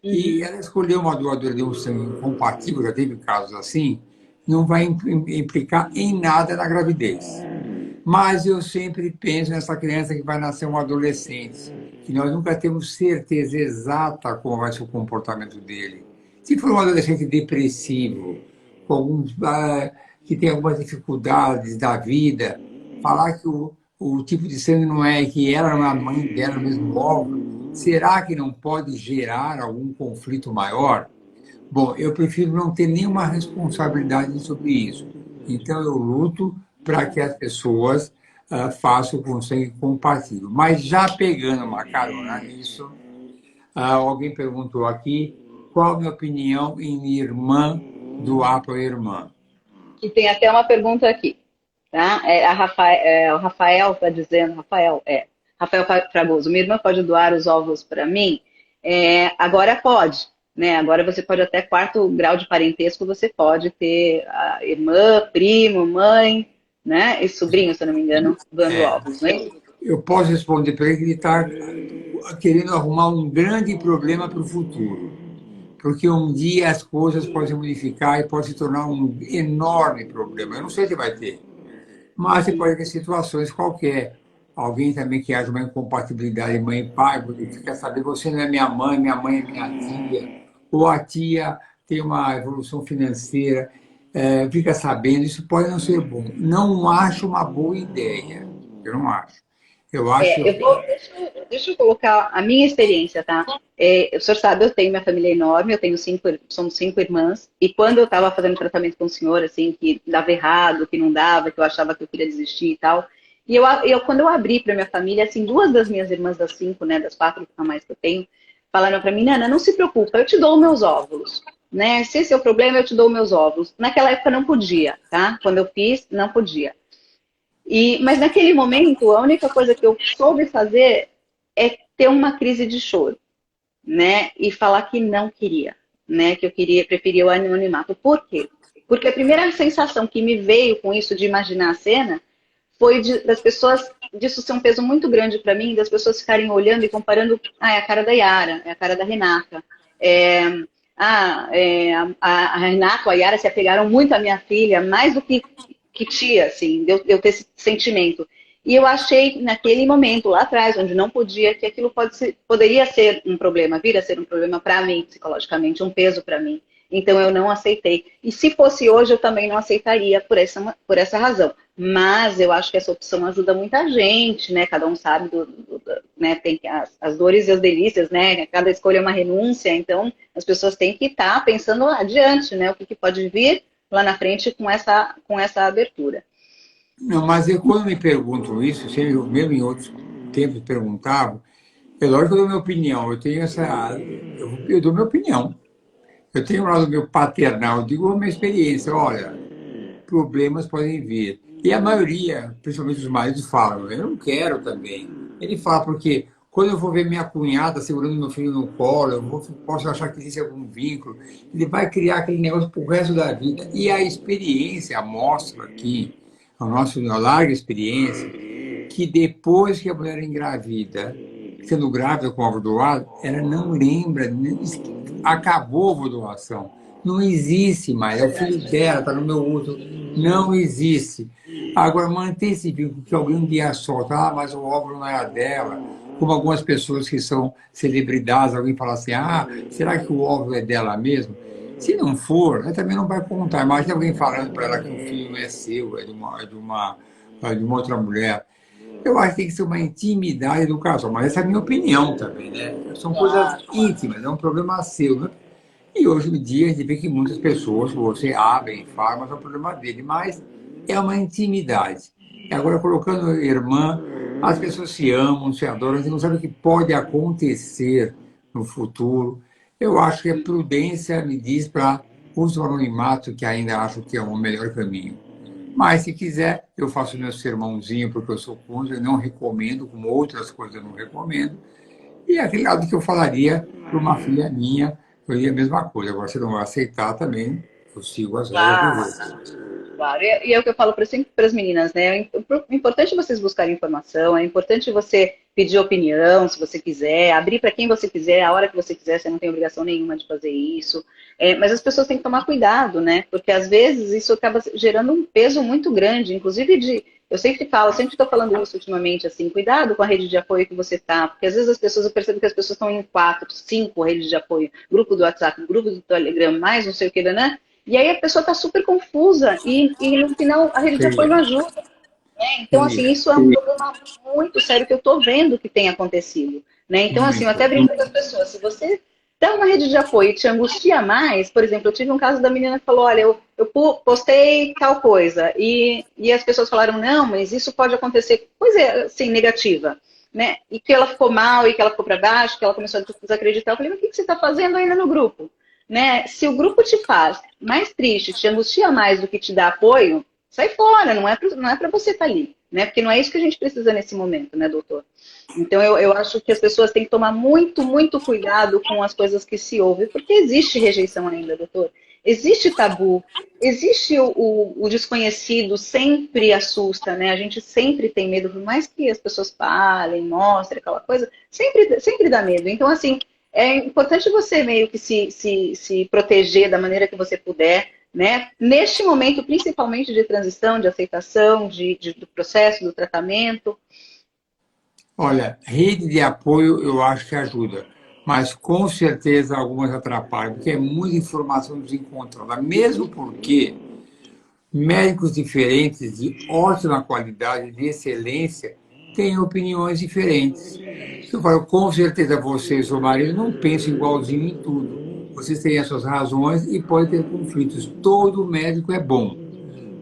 E Uhum. ela escolheu uma doadora de um sangue compatível, já teve casos assim, não vai implicar em nada na gravidez. Mas eu sempre penso nessa criança que vai nascer um adolescente, que nós nunca temos certeza exata como vai ser o comportamento dele. Se for um adolescente depressivo, com que tem algumas dificuldades da vida, falar que o tipo de sangue não é, que ela não é a mãe dela, no mesmo óvulo, será que não pode gerar algum conflito maior? Bom, eu prefiro não ter nenhuma responsabilidade sobre isso. Então, eu luto para que as pessoas façam com sangue compatível. Mas já pegando uma carona nisso, alguém perguntou aqui qual a minha opinião em irmã doar para irmã. E tem até uma pergunta aqui, tá? O Rafael está dizendo, Rafael Fragoso, minha irmã pode doar os óvulos para mim? Agora pode, né? Agora você pode até quarto grau de parentesco, você pode ter a irmã, primo, mãe, né? E sobrinho, se eu não me engano, doando óvulos, né? Eu posso responder para ele que ele está querendo arrumar um grande problema para o futuro. Porque um dia as coisas podem se modificar e pode se tornar um enorme problema. Eu não sei se vai ter, mas você pode ter situações qualquer. Alguém também que haja uma incompatibilidade mãe e pai, porque fica sabendo, você não é minha mãe é minha tia, ou a tia tem uma evolução financeira, fica sabendo, isso pode não ser bom. Não acho uma boa ideia. Eu não acho. Eu acho. Deixa eu colocar a minha experiência, tá? O senhor sabe, eu tenho minha família enorme, somos 5 irmãs, e quando eu estava fazendo tratamento com o senhor, assim, que dava errado, que não dava, que eu achava que eu queria desistir e tal, e quando eu abri para minha família, assim, 2 das minhas irmãs das 5, né, das 4 a mais que eu tenho, falaram para mim, Nana, não se preocupa, eu te dou meus óvulos, né? Se esse é o problema, eu te dou meus óvulos. Naquela época não podia, tá? Quando eu fiz, não podia. Mas naquele momento, a única coisa que eu soube fazer é ter uma crise de choro, né? E falar que não queria, né? Que preferia o anonimato. Por quê? Porque a primeira sensação que me veio com isso de imaginar a cena foi das pessoas, disso ser um peso muito grande para mim, das pessoas ficarem olhando e comparando, é a cara da Yara, é a cara da Renata, a Renata ou a Yara se apegaram muito à minha filha, mais do que tia, assim, de eu ter esse sentimento. E eu achei, naquele momento, lá atrás, onde não podia, que aquilo poderia ser um problema, vir a ser um problema para mim, psicologicamente, um peso para mim. Então, eu não aceitei. E se fosse hoje, eu também não aceitaria por essa razão. Mas eu acho que essa opção ajuda muita gente, né? Cada um sabe, né? Tem as dores e as delícias, né? Cada escolha é uma renúncia. Então, as pessoas têm que estar pensando adiante, né? O que pode vir lá na frente com essa abertura. Não, mas quando me perguntam isso, mesmo em outros tempos perguntavam, é lógico que eu dou minha opinião, eu dou minha opinião. Eu tenho lá do meu paternal, eu digo a minha experiência, olha, problemas podem vir. E a maioria, principalmente os maridos, falam, eu não quero também. Ele fala, porque quando eu vou ver minha cunhada segurando meu filho no colo, posso achar que existe algum vínculo. Ele vai criar aquele negócio para o resto da vida. E a experiência mostra aqui, a nossa larga experiência, que depois que a mulher engravida, sendo grávida com óvulo doado, ela não lembra, acabou a ovulação. Não existe mais, é o filho dela, está no meu útero, não existe. Agora, manter esse vínculo que alguém um dia solta, mas o óvulo não era dela, como algumas pessoas que são celebridades, alguém fala assim, será que o óvulo é dela mesmo? Se não for, ela também não vai contar. Imagina alguém falando para ela que o filho não é seu, é de uma outra mulher. Eu acho que tem que ser uma intimidade do casal, mas essa é a minha opinião também, né? São coisas íntimas, é um problema seu, né? E hoje em dia a gente vê que muitas pessoas, você abre e fala, mas é um problema dele, mas é uma intimidade. E agora, colocando irmã, as pessoas se amam, se adoram, a gente não sabe o que pode acontecer no futuro. Eu acho que a prudência me diz para use o anonimato, que ainda acho que é o melhor caminho. Mas, se quiser, eu faço meu sermãozinho, porque eu sou contra, eu não recomendo, como outras coisas eu não recomendo. E é aquele lado que eu falaria para uma filha minha, eu diria a mesma coisa. Agora, se não vai aceitar também, eu sigo as regras dos outros. Claro, e é o que eu falo sempre para as meninas, né? É importante vocês buscarem informação, é importante você pedir opinião, se você quiser, abrir para quem você quiser, a hora que você quiser, você não tem obrigação nenhuma de fazer isso. Mas as pessoas têm que tomar cuidado, né? Porque às vezes isso acaba gerando um peso muito grande, inclusive eu sempre estou falando isso ultimamente, assim, cuidado com a rede de apoio que você tá, porque às vezes eu percebo que as pessoas estão em 4, 5 redes de apoio, grupo do WhatsApp, grupo do Telegram, mais não sei o que, né? E aí a pessoa está super confusa e no final a rede de apoio não ajuda. né? Então, assim, isso é um problema muito sério que eu estou vendo que tem acontecido, né? Então, assim, eu até brinco com as pessoas, se você dá uma rede de apoio e te angustia mais, por exemplo, eu tive um caso da menina que falou, olha, eu postei tal coisa, e as pessoas falaram, não, mas isso pode acontecer, coisa assim, negativa, né? E que ela ficou mal, e que ela ficou para baixo, que ela começou a desacreditar. Eu falei, mas o que você está fazendo ainda no grupo? Né? Se o grupo te faz mais triste, te angustia mais do que te dá apoio, sai fora, não é para você estar ali, né? Porque não é isso que a gente precisa nesse momento, né, doutor? Então eu acho que as pessoas têm que tomar muito, muito cuidado com as coisas que se ouvem, porque existe rejeição ainda, doutor. Existe tabu, existe o desconhecido, sempre assusta, né? A gente sempre tem medo, por mais que as pessoas falem, mostrem aquela coisa, sempre dá medo. Então, assim, é importante você meio que se proteger da maneira que você puder, né? Neste momento, principalmente de transição, de aceitação, do processo, do tratamento. Olha, rede de apoio eu acho que ajuda, mas com certeza algumas atrapalham, porque é muita informação desencontrada, mesmo porque médicos diferentes de ótima qualidade, de excelência, têm opiniões diferentes. Eu falo, com certeza você e seu marido não pensam igualzinho em tudo. Vocês têm as suas razões e podem ter conflitos. Todo médico é bom,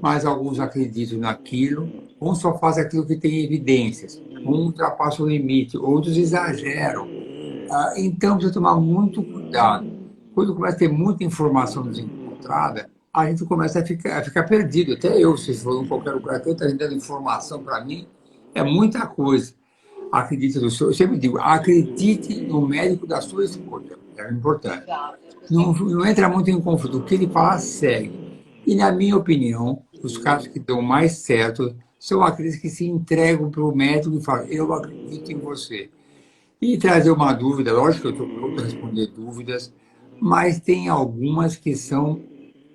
mas alguns acreditam naquilo, uns só fazem aquilo que tem evidências, uns ultrapassam o limite, outros exageram. Então, precisa tomar muito cuidado. Quando começa a ter muita informação desencontrada, a gente começa a ficar perdido. Até eu, se for em qualquer lugar que eu esteja dando informação para mim, é muita coisa. Acredite no seu, eu sempre digo, acredite no médico da sua escolha. É importante. Não entra muito em conflito. O que ele fala, segue. E, na minha opinião, os casos que dão mais certo são aqueles que se entregam para o médico e falam, eu acredito em você. E trazer uma dúvida, lógico que eu estou pronto a responder dúvidas, mas tem algumas que são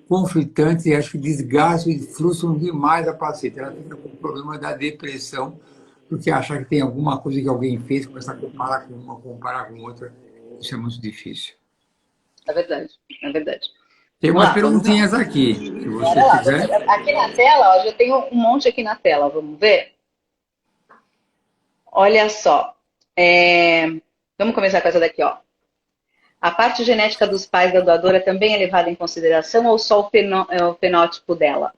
conflitantes e acho que desgastam e frustram demais a paciente. Ela fica com o problema da depressão, porque achar que tem alguma coisa que alguém fez, começa a comparar com uma, comparar com outra. Isso é muito difícil. É verdade, é verdade. Tem Vamos umas lá, vamos lá. perguntinhas aqui, se você Bora lá, quiser. aqui na tela, ó, já tenho um monte aqui na tela, vamos ver? Olha só. Vamos começar com essa daqui, ó. A parte genética dos pais da doadora também é levada em consideração ou só o fenótipo dela?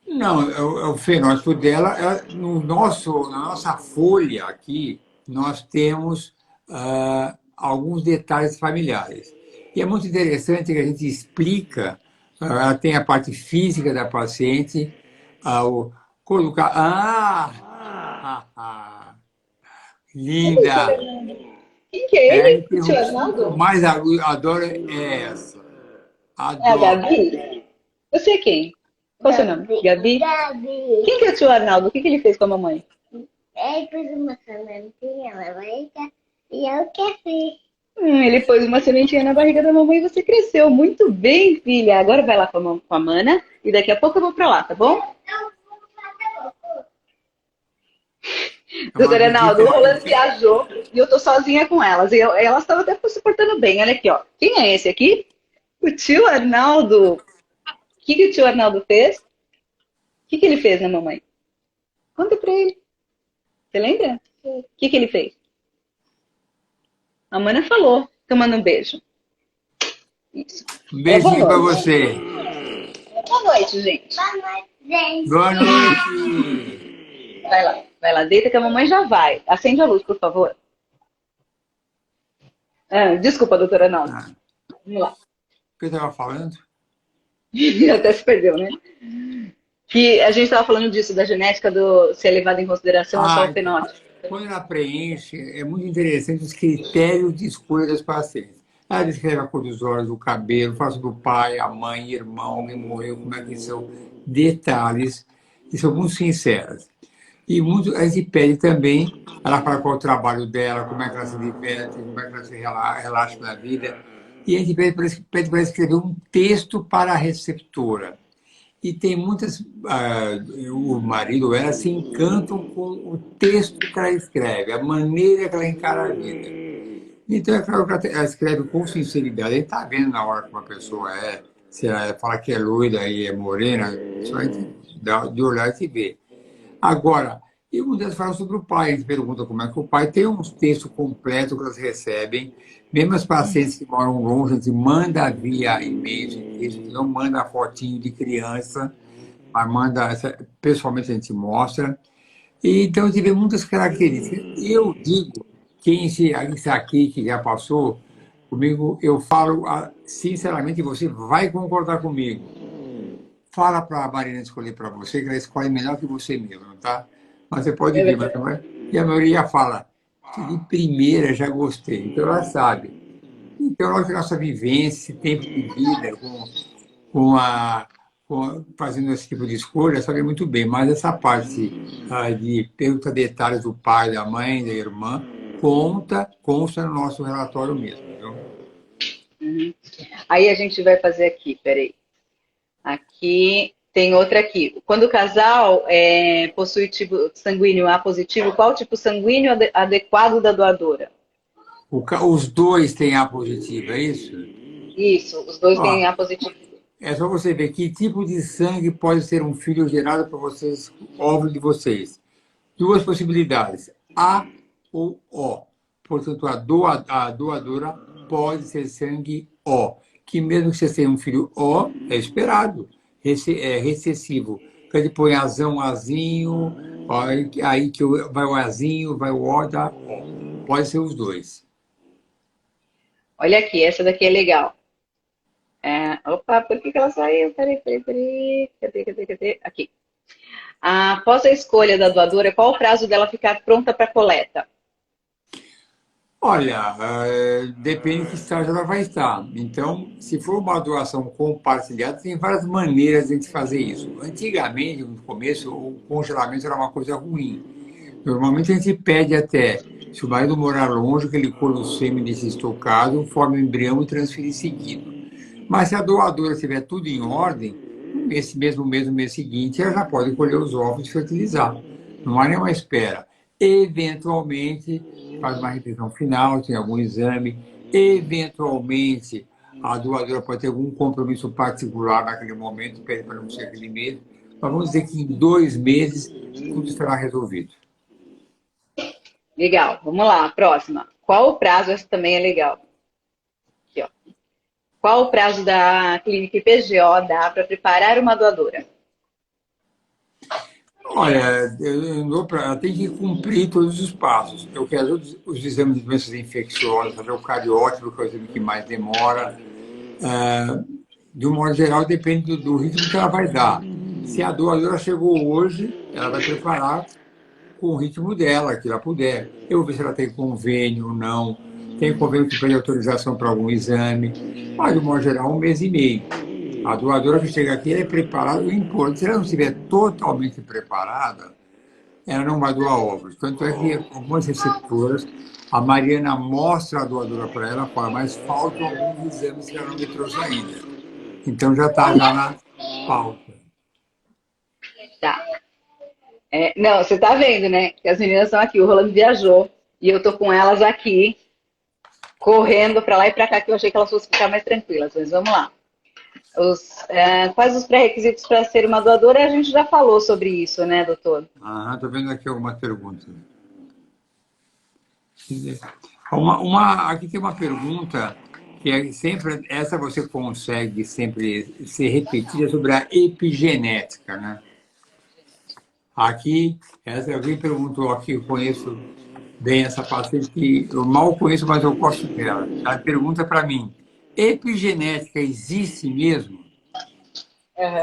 Não, o fenótipo dela, no nosso, na nossa folha aqui, nós temos alguns detalhes familiares. E é muito interessante que a gente explica, ela tem a parte física da paciente, colocar. Linda! Quem que é É, ele? O tio o que eu Arnaldo? mais adoro é essa. É a Adoro. Gabi? Você é quem? Qual é o seu nome? Gabi? Gabi. Quem que é o tio Arnaldo? O que ele fez com a mamãe? Ele pôs uma sementinha na barriga e eu que fiz. Ele pôs uma sementinha na barriga da mamãe e você cresceu. Muito bem, filha. Agora vai lá com a Mana e daqui a pouco eu vou pra lá, tá bom? Eu vou fazer o Doutora Arnaldo, o Rolando viajou e eu tô sozinha com elas. E elas estavam até se portando bem. Olha aqui, ó. Quem é esse aqui? O tio Arnaldo. O que o tio Arnaldo fez? O que ele fez na mamãe? Conta pra ele. Você lembra? O que ele fez? A Mana falou. Então manda um beijo. Isso. Um beijinho para Boa noite. você. Boa noite, gente. Boa noite, gente. Boa noite. Vai lá, deita que a mamãe já vai. Acende a luz, por favor. Desculpa, doutora Arnaldo. Vamos lá. O que eu estava falando? Até se perdeu, né? Que a gente estava falando disso, da genética do ser levada em consideração ou só o fenótipo. Quando ela preenche, é muito interessante os critérios de escolha das pacientes. Ela descreve a cor dos olhos, o cabelo, fala do pai, a mãe, irmão, alguém morreu, como é que são. Detalhes que são muito sinceras. E muito, a gente pede também, ela fala qual é o trabalho dela, como é que ela se diverte, como é que ela se relaxa na vida. E a gente pede para ela escrever um texto para a receptora. E tem muitas, o marido ou ela se encantam com o texto que ela escreve, a maneira que ela encara a vida. Então, é claro que ela escreve com sinceridade. A gente está vendo na hora que uma pessoa é, se ela fala que é loira e é morena, isso a gente de olhar e se ver. Agora, e muitas vezes falam sobre o pai, a gente pergunta como é que o pai tem uns textos completos que elas recebem, mesmo as pacientes que moram longe, a gente manda via e-mail, a gente não manda fotinho de criança, mas manda, pessoalmente a gente mostra. E, então, a gente vê muitas características. Eu digo, quem está aqui, que já passou comigo, eu falo sinceramente, você vai concordar comigo. Fala para a Marina escolher para você, que ela escolhe melhor que você mesmo, tá? Mas você pode ver, e a maioria fala, de primeira já gostei, então ela sabe. Então, a nossa vivência, esse tempo de vida com fazendo esse tipo de escolha, sabe muito bem, mas essa parte de perguntar detalhes do pai, da mãe, da irmã, consta no nosso relatório mesmo. Viu? Uhum. Aí a gente vai fazer aqui, peraí. Aqui tem outra aqui. Quando o casal possui tipo sanguíneo A positivo, qual tipo sanguíneo adequado da doadora? Os dois têm A positivo, é isso? Isso, os dois têm A positivo. É só você ver que tipo de sangue pode ser um filho gerado para vocês, óvulo de vocês. Duas possibilidades, A ou O. Portanto, a doadora pode ser sangue O, que mesmo que você tenha um filho O, é esperado, é recessivo. Então, ele põe azão, azinho, aí que vai o azinho, vai o O, dá O. Pode ser os dois. Olha aqui, essa daqui é legal. Opa, por que ela saiu? Peraí. Cadê? Aqui. Após a escolha da doadora, qual o prazo dela ficar pronta para coleta? Olha, depende de que estágio ela vai estar. Então, se for uma doação compartilhada, tem várias maneiras de a gente fazer isso. Antigamente, no começo, o congelamento era uma coisa ruim. Normalmente a gente pede até, se o marido morar longe, que ele colhe o sêmen desse estocado, forme o embrião e transfira em seguida. Mas se a doadora tiver tudo em ordem, nesse mesmo mês, no mês seguinte, ela já pode colher os ovos e fertilizar. Não há nenhuma espera. Eventualmente, faz uma revisão final, tem algum exame. Eventualmente, a doadora pode ter algum compromisso particular naquele momento, pede para não ser aquele mês. Mas vamos dizer que em 2 meses tudo estará resolvido. Legal, vamos lá, próxima. Qual o prazo? Essa também é legal. Aqui, ó. Qual o prazo da clínica IPGO dá para preparar uma doadora? Olha, ela tem que cumprir todos os passos. Eu quero os exames de doenças infecciosas, fazer o cariótipo, que é o exame que mais demora. De um modo geral, depende do ritmo que ela vai dar. Se a doadora chegou hoje, ela vai preparar com o ritmo dela, que ela puder. Eu vou ver se ela tem convênio ou não. Tem convênio que pede autorização para algum exame. Mas, de modo geral, 1 mês e meio. A doadora que chega aqui é preparada, o importante, se ela não estiver totalmente preparada, ela não vai doar óvulos. Tanto é que algumas receptoras, a Mariana mostra a doadora para ela, fala, mas faltam alguns exames que ela não me trouxe ainda. Então já está já na pauta. Tá. Não, você tá vendo, né? Que as meninas estão aqui, o Rolando viajou e eu tô com elas aqui, correndo para lá e para cá, que eu achei que elas fossem ficar mais tranquilas. Mas vamos lá. Quais os pré-requisitos para ser uma doadora? A gente já falou sobre isso, né, doutor? Estou vendo aqui algumas perguntas. Aqui tem uma pergunta que é sempre, essa você consegue sempre ser repetida, sobre a epigenética, né? Aqui, alguém perguntou aqui, eu conheço bem essa paciente, que eu mal conheço, mas eu gosto dela. Ela pergunta para mim, epigenética existe mesmo?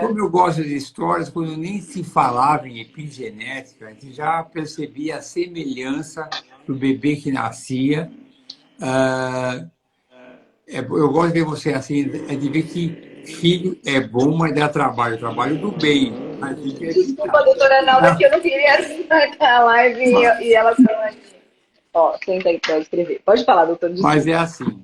Como eu gosto de histórias, quando nem se falava em epigenética, a gente já percebia a semelhança do bebê que nascia. Eu gosto de ver você assim, de ver que filho é bom, mas dá trabalho do bem. Desculpa, doutora Nalda, que eu não queria arrancar a live e elas estão aqui. Ó, senta aí para escrever. Pode falar, doutor. Desculpa. Mas é assim.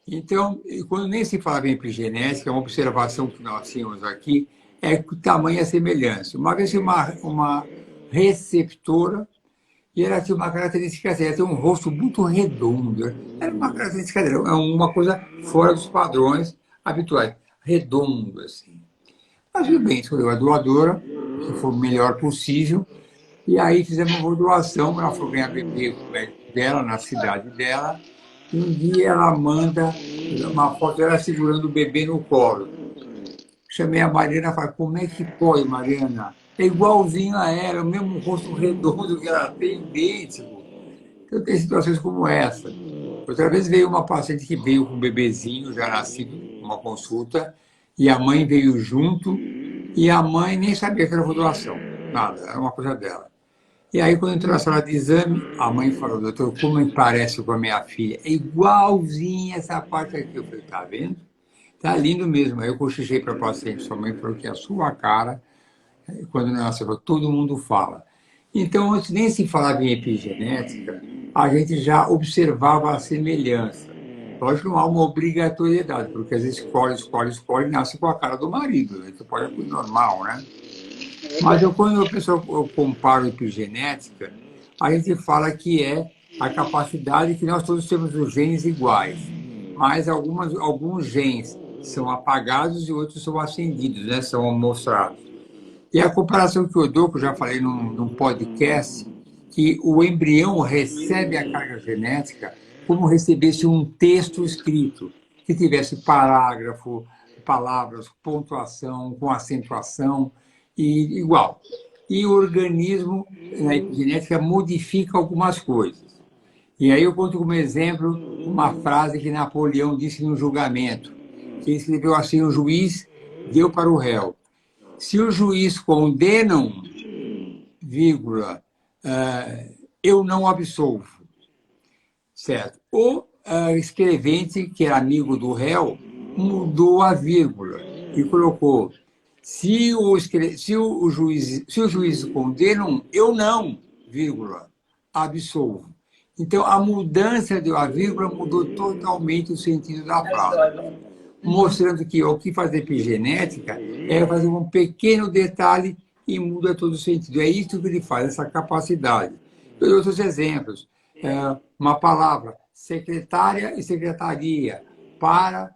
Então, quando nem se fala em epigenética, uma observação que nós tínhamos aqui é que o tamanho é semelhança. Uma vez uma receptora, e ela tinha uma característica assim, ela tem um rosto muito redondo. Era uma característica, é uma coisa fora dos padrões habituais, redondo, assim. Mas tudo bem, escolheu a doadora, que for o melhor possível. E aí fizemos uma doação, ela foi ganhar bebê com o médico dela, na cidade dela. E um dia ela manda uma foto dela segurando o bebê no colo. Chamei a Mariana e falei, como é que pode, Mariana? É igualzinho a ela, o mesmo rosto redondo que ela tem, idêntico. Então tem situações como essa. Outra vez veio uma paciente que veio com um bebezinho já nascido, uma consulta, e a mãe veio junto, e a mãe nem sabia que era doação, nada, era uma coisa dela. E aí, quando entrou na sala de exame, a mãe falou, doutor, como me parece com a minha filha? É igualzinha essa parte aqui. Eu falei, tá vendo? Tá lindo mesmo. Aí eu cochichei para a paciente, sua mãe falou que é a sua cara, quando nasceu, todo mundo fala. Então, antes nem se falava em epigenética, a gente já observava a semelhança. Lógico que não há uma obrigatoriedade, porque às vezes escolhe, nasce com a cara do marido, né? Isso pode ser normal, né? Mas quando eu comparo epigenética, a gente fala que é a capacidade que nós todos temos os genes iguais, mas alguns genes são apagados e outros são acendidos, né? São mostrados. E a comparação que eu dou, que eu já falei num podcast, que o embrião recebe a carga genética como recebesse um texto escrito, que tivesse parágrafo, palavras, pontuação, com acentuação, e igual. E o organismo, na epigenética, modifica algumas coisas. E aí eu conto como exemplo uma frase que Napoleão disse no julgamento, que ele escreveu assim, o juiz deu para o réu. Se o juiz condena, vírgula, eu não absolvo, certo? O escrevente, que era amigo do réu, mudou a vírgula e colocou, se o juiz condena, eu não, vírgula, absolvo. Então, a mudança da vírgula mudou totalmente o sentido da frase, mostrando que o que faz epigenética é fazer um pequeno detalhe e muda todo o sentido. É isso que ele faz, essa capacidade. Eu dou outros exemplos. Uma palavra, secretária e secretaria, para,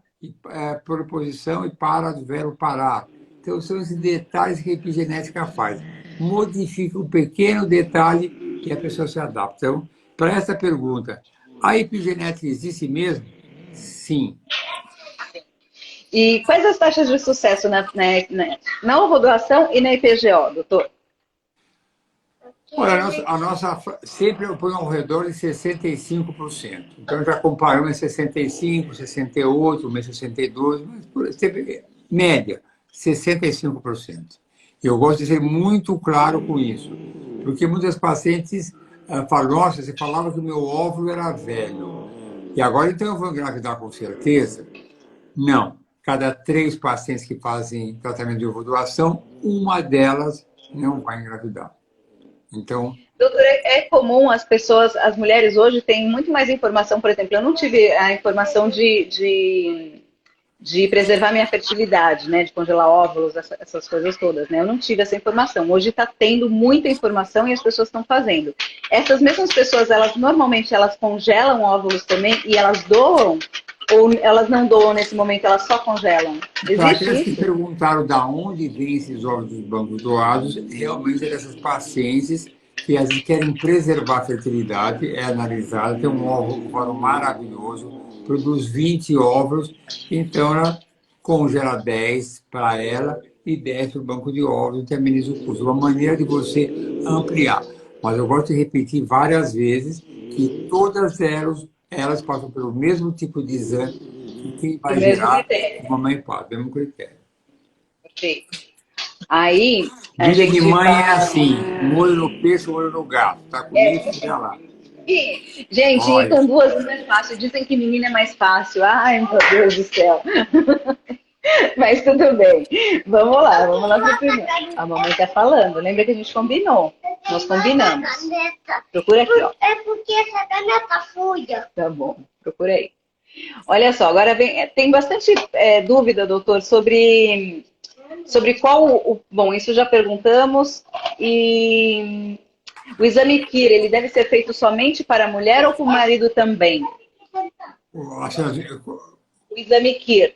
proposição e para do verbo parar. Então, são esses detalhes que a epigenética faz. Modifica um pequeno detalhe que a pessoa se adapta. Então, para essa pergunta, a epigenética existe mesmo? Sim. E quais as taxas de sucesso na ovodoação e na IPGO, doutor? Olha, a nossa sempre eu ponho ao redor de 65%. Então, já comparamos 65%, 68%, 62%, mas sempre média, 65%. Eu gosto de ser muito claro com isso, porque muitas pacientes falam, nossa, você falava que o meu óvulo era velho, e agora então eu vou engravidar com certeza? Não. Cada 3 pacientes que fazem tratamento de ovodoação, uma delas não vai engravidar. Então, doutora, é comum as mulheres hoje têm muito mais informação, por exemplo, eu não tive a informação de preservar minha fertilidade, né, de congelar óvulos, essas coisas todas, né, eu não tive essa informação. Hoje está tendo muita informação e as pessoas estão fazendo. Essas mesmas pessoas, normalmente elas congelam óvulos também e elas doam? Ou elas não doam nesse momento, elas só congelam? para Existe aqueles que isso? perguntaram da onde vêm esses óvulos dos bancos doados, realmente é dessas pacientes que às vezes querem preservar a fertilidade, é analisada, tem um óvulo maravilhoso, produz 20 óvulos, então ela congela 10 para ela e 10 para o banco de óvulos e ameniza o custo. Uma maneira de você ampliar. Mas eu gosto de repetir várias vezes que todas elas passam pelo mesmo tipo de exame que quem Do vai mesmo gerar critério. mamãe e pai, mesmo critério. Perfeito. Aí, a Vida de gente mãe é vai... assim, um olho no peixe, um olho no gato. Tá comigo, chega lá. Gente, ir Olha, com duas não é fácil. Dizem que menina é mais fácil. Ai, meu Deus do céu. Mas tudo bem. Vamos lá pro primeiro. A mamãe tá falando. Lembra que a gente combinou? Nós combinamos. Procura aqui, ó. É porque essa caneta fuja. Tá bom, procura aí. Olha só, agora tem bastante dúvida, doutor, sobre qual bom, isso já perguntamos. E o exame KIR, ele deve ser feito somente para a mulher ou para o marido também? O exame KIR.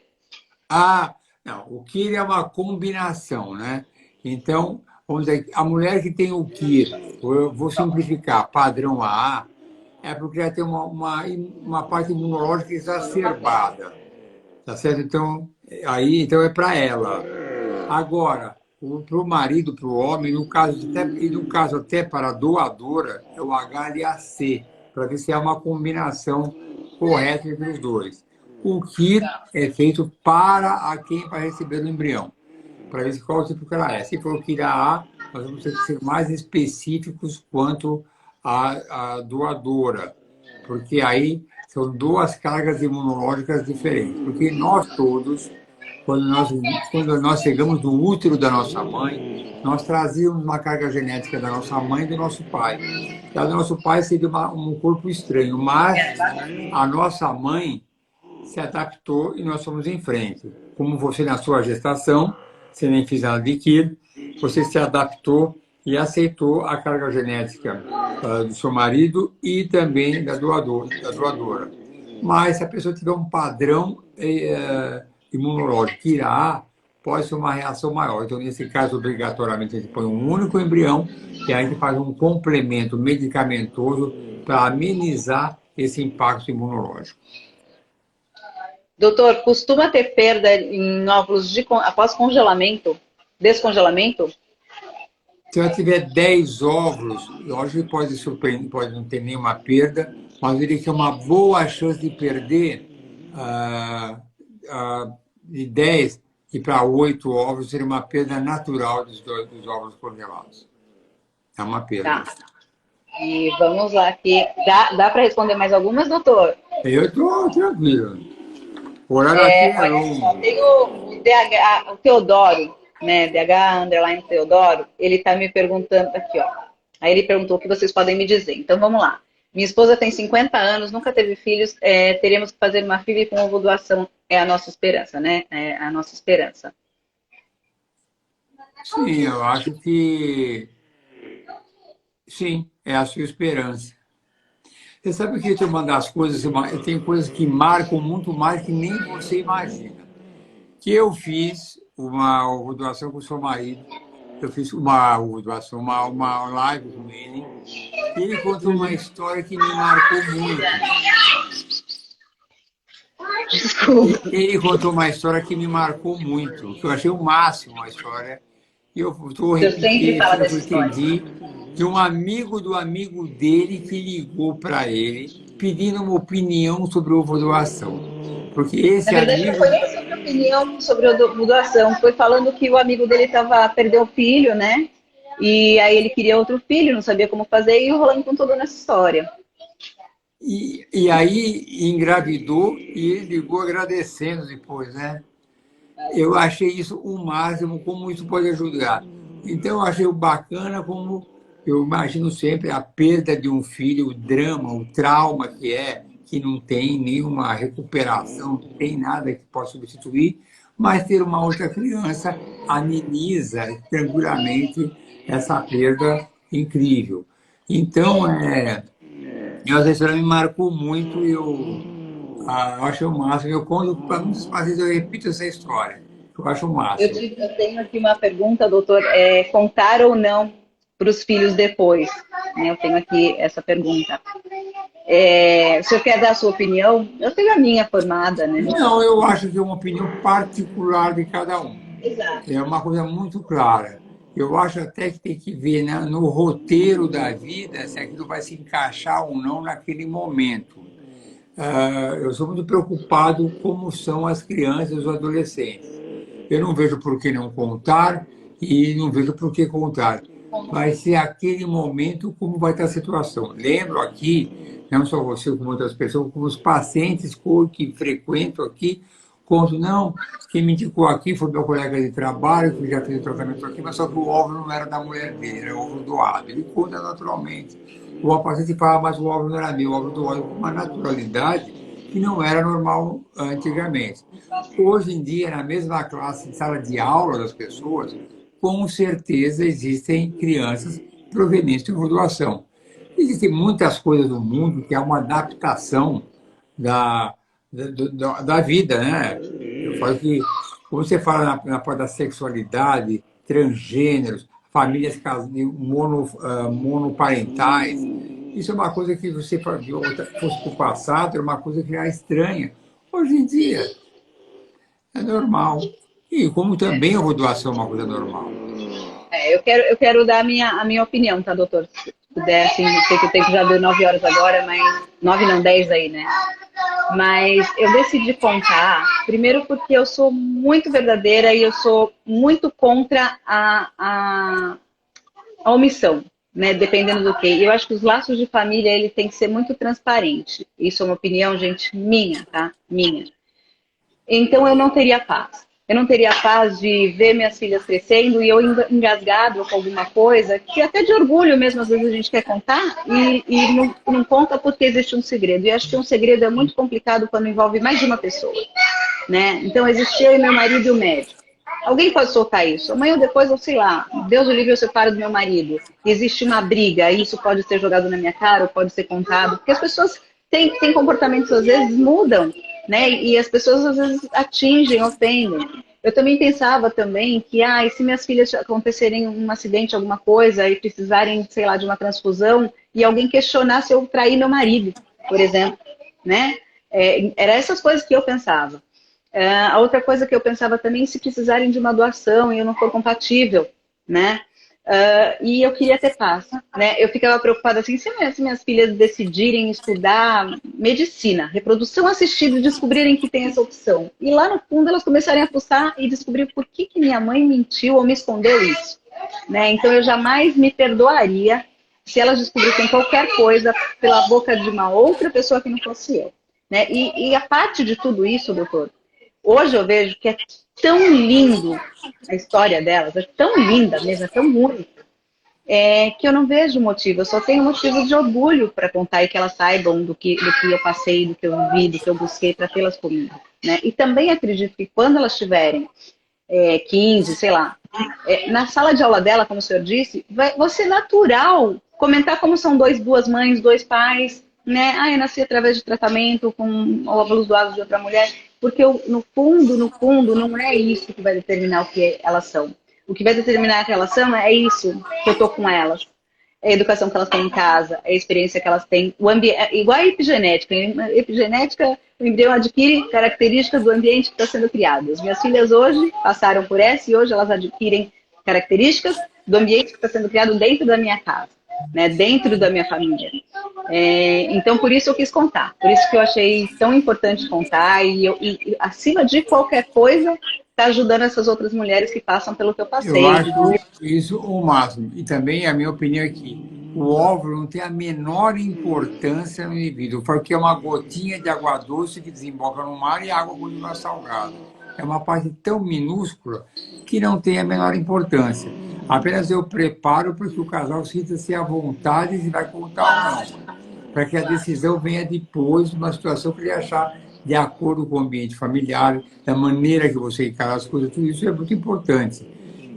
não, o Kir é uma combinação, né? Então, vamos dizer, a mulher que tem o KIR, eu vou simplificar, padrão AA, é porque já tem uma parte imunológica exacerbada, tá certo? Então, então é para ela. Agora, para o marido, para o homem, no caso até para a doadora, é o HLA-C, para ver se há uma combinação correta entre os dois. O KIR é feito para quem vai receber o embrião, para ver qual tipo que ela é. Se for o KIR AA, nós vamos ter que ser mais específicos quanto à doadora, porque aí são duas cargas imunológicas diferentes. Porque nós todos, quando nós chegamos no útero da nossa mãe, nós trazíamos uma carga genética da nossa mãe e do nosso pai. E o nosso pai seria um corpo estranho, mas a nossa mãe se adaptou e nós fomos em frente. Como você, na sua gestação, você nem fez nada de quilo, você se adaptou e aceitou a carga genética do seu marido e também da doadora. Mas se a pessoa tiver um padrão imunológico que irá, pode ser uma reação maior. Então, nesse caso, obrigatoriamente, a gente põe um único embrião e aí a gente faz um complemento medicamentoso para amenizar esse impacto imunológico. Doutor, costuma ter perda em óvulos após congelamento, descongelamento? Se ela tiver 10 óvulos, lógico que pode não ter nenhuma perda, mas eu diria que é uma boa chance de perder de 10 e para 8 óvulos seria uma perda natural dos óvulos congelados. É uma perda. Tá. E vamos lá aqui. Dá para responder mais algumas, doutor? Eu estou tranquilo. O horário aqui é longo. Tem o DH, o Teodoro, né? DH Teodoro, ele está me perguntando aqui, ó. Aí ele perguntou o que vocês podem me dizer. Então vamos lá. Minha esposa tem 50 anos, nunca teve filhos, teremos que fazer uma FIV com ovo doação. É a nossa esperança, né? É a nossa esperança. Sim, eu acho que sim, é a sua esperança. Você sabe que uma das coisas, tem coisas que marcam muito mais que nem você imagina. Que eu fiz uma doação com o seu marido, eu fiz uma doação, uma live com ele, e ele contou uma história que me marcou muito. Desculpa. Ele contou uma história que me marcou muito, que eu achei o máximo a história, e eu estou repetindo, eu entendi, de um amigo do amigo dele que ligou para ele pedindo uma opinião sobre ovo doação. Porque esse Na verdade, amigo... não foi nem sobre a opinião sobre a doação, foi falando que o amigo dele perdeu o filho, né? E aí ele queria outro filho, não sabia como fazer, e o Rolando contou toda essa história. E aí engravidou e ele ligou agradecendo depois, né? Eu achei isso o máximo, como isso pode ajudar. Então, eu achei bacana como eu imagino sempre a perda de um filho, o drama, o trauma que não tem nenhuma recuperação, não tem nada que possa substituir, mas ter uma outra criança ameniza tranquilamente essa perda incrível. Então, essa história me marcou muito e eu acho o máximo. Eu conto para muitos pacientes, eu repito essa história. Eu acho o máximo. Eu tenho aqui uma pergunta, doutor. Contar ou não para os filhos depois? Eu tenho aqui essa pergunta. O senhor quer dar a sua opinião? Eu tenho a minha formada, né? Não, eu acho que é uma opinião particular de cada um. Exato. É uma coisa muito clara. Eu acho até que tem que ver, né, no roteiro da vida se aquilo vai se encaixar ou não naquele momento. Eu sou muito preocupado como são as crianças e os adolescentes. Eu não vejo por que não contar e não vejo por que contar. Vai ser aquele momento como vai estar a situação. Lembro aqui, não só você como outras pessoas, como os pacientes que frequento aqui, conto, não, quem me indicou aqui foi meu colega de trabalho, que já fez o tratamento aqui, mas só que o óvulo não era da mulher dele, era o óvulo doado. Ele conta naturalmente. O paciente fala, mas o óvulo não era meu, o óvulo doado com uma naturalidade que não era normal antigamente. Hoje em dia, na mesma classe de sala de aula das pessoas, com certeza existem crianças provenientes de doação. Existem muitas coisas no mundo que é uma adaptação da vida, né? Eu falo que, como você fala na parte da sexualidade, transgêneros, famílias monoparentais. Isso é uma coisa que você fosse para o passado, era uma coisa que era estranha. Hoje em dia, é normal. E como também a doação é uma coisa normal. Eu quero dar a minha opinião, tá, doutor? Se puder, assim, eu sei que o tempo já deu 9 horas agora, mas 9 não, 10 aí, né? Mas eu decidi contar, primeiro porque eu sou muito verdadeira e eu sou muito contra a omissão, né? Dependendo do que. Eu acho que os laços de família, ele tem que ser muito transparente. Isso é uma opinião, gente, minha, tá? Minha. Então eu não teria paz. Eu não teria paz de ver minhas filhas crescendo e eu engasgado com alguma coisa, que até de orgulho mesmo, às vezes a gente quer contar e não conta porque existe um segredo. E acho que um segredo é muito complicado quando envolve mais de uma pessoa, né? Então existe eu e meu marido e o médico. Alguém pode soltar isso. Amanhã ou depois, eu sei lá, Deus o livre, eu separo do meu marido. Existe uma briga, isso pode ser jogado na minha cara ou pode ser contado. Porque as pessoas têm comportamentos, às vezes, mudam, né? E as pessoas, às vezes, atingem, ofendem. Eu também pensava também que, e se minhas filhas acontecerem um acidente, alguma coisa, e precisarem, sei lá, de uma transfusão, e alguém questionar se eu traí meu marido, por exemplo, né? Era essas coisas que eu pensava. A outra coisa que eu pensava também, se precisarem de uma doação e eu não for compatível, né? E eu queria ter paz, né? Eu ficava preocupada assim, se minhas filhas decidirem estudar medicina, reprodução assistida e descobrirem que tem essa opção. E lá no fundo elas começarem a fuçar e descobrir por que minha mãe mentiu ou me escondeu isso, né? Então eu jamais me perdoaria se elas descobrissem qualquer coisa pela boca de uma outra pessoa que não fosse eu, né? E a parte de tudo isso, doutor, hoje eu vejo que é tão lindo a história delas, é tão linda mesmo, é tão única, que eu não vejo motivo, eu só tenho motivo de orgulho para contar e que elas saibam do que eu passei, do que eu vi, do que eu busquei para tê-las comigo, né? E também acredito que quando elas tiverem 15, sei lá, na sala de aula dela, como o senhor disse, vai ser natural comentar como são duas mães, dois pais, né? Eu nasci através de tratamento com óvulos doados de outra mulher, porque no fundo, não é isso que vai determinar o que elas são. O que vai determinar a relação é isso que eu tô com elas. É a educação que elas têm em casa, é a experiência que elas têm, o ambiente, igual a epigenética. A epigenética, o embrião adquire características do ambiente que está sendo criado. As minhas filhas hoje passaram por essa e hoje elas adquirem características do ambiente que está sendo criado dentro da minha casa, né, dentro da minha família. Então, por isso eu quis contar. Por isso que eu achei tão importante contar e acima de qualquer coisa, está ajudando essas outras mulheres que passam pelo que eu passei. Eu acho isso o máximo. E também a minha opinião é que o óvulo não tem a menor importância no indivíduo, porque é uma gotinha de água doce que desemboca no mar e a água continua salgada. É uma parte tão minúscula que não tem a menor importância. Apenas eu preparo para que o casal sinta-se à vontade se vai contar ou não, para que a decisão venha depois de uma situação que ele achar de acordo com o ambiente familiar, da maneira que você encara as coisas, tudo isso é muito importante.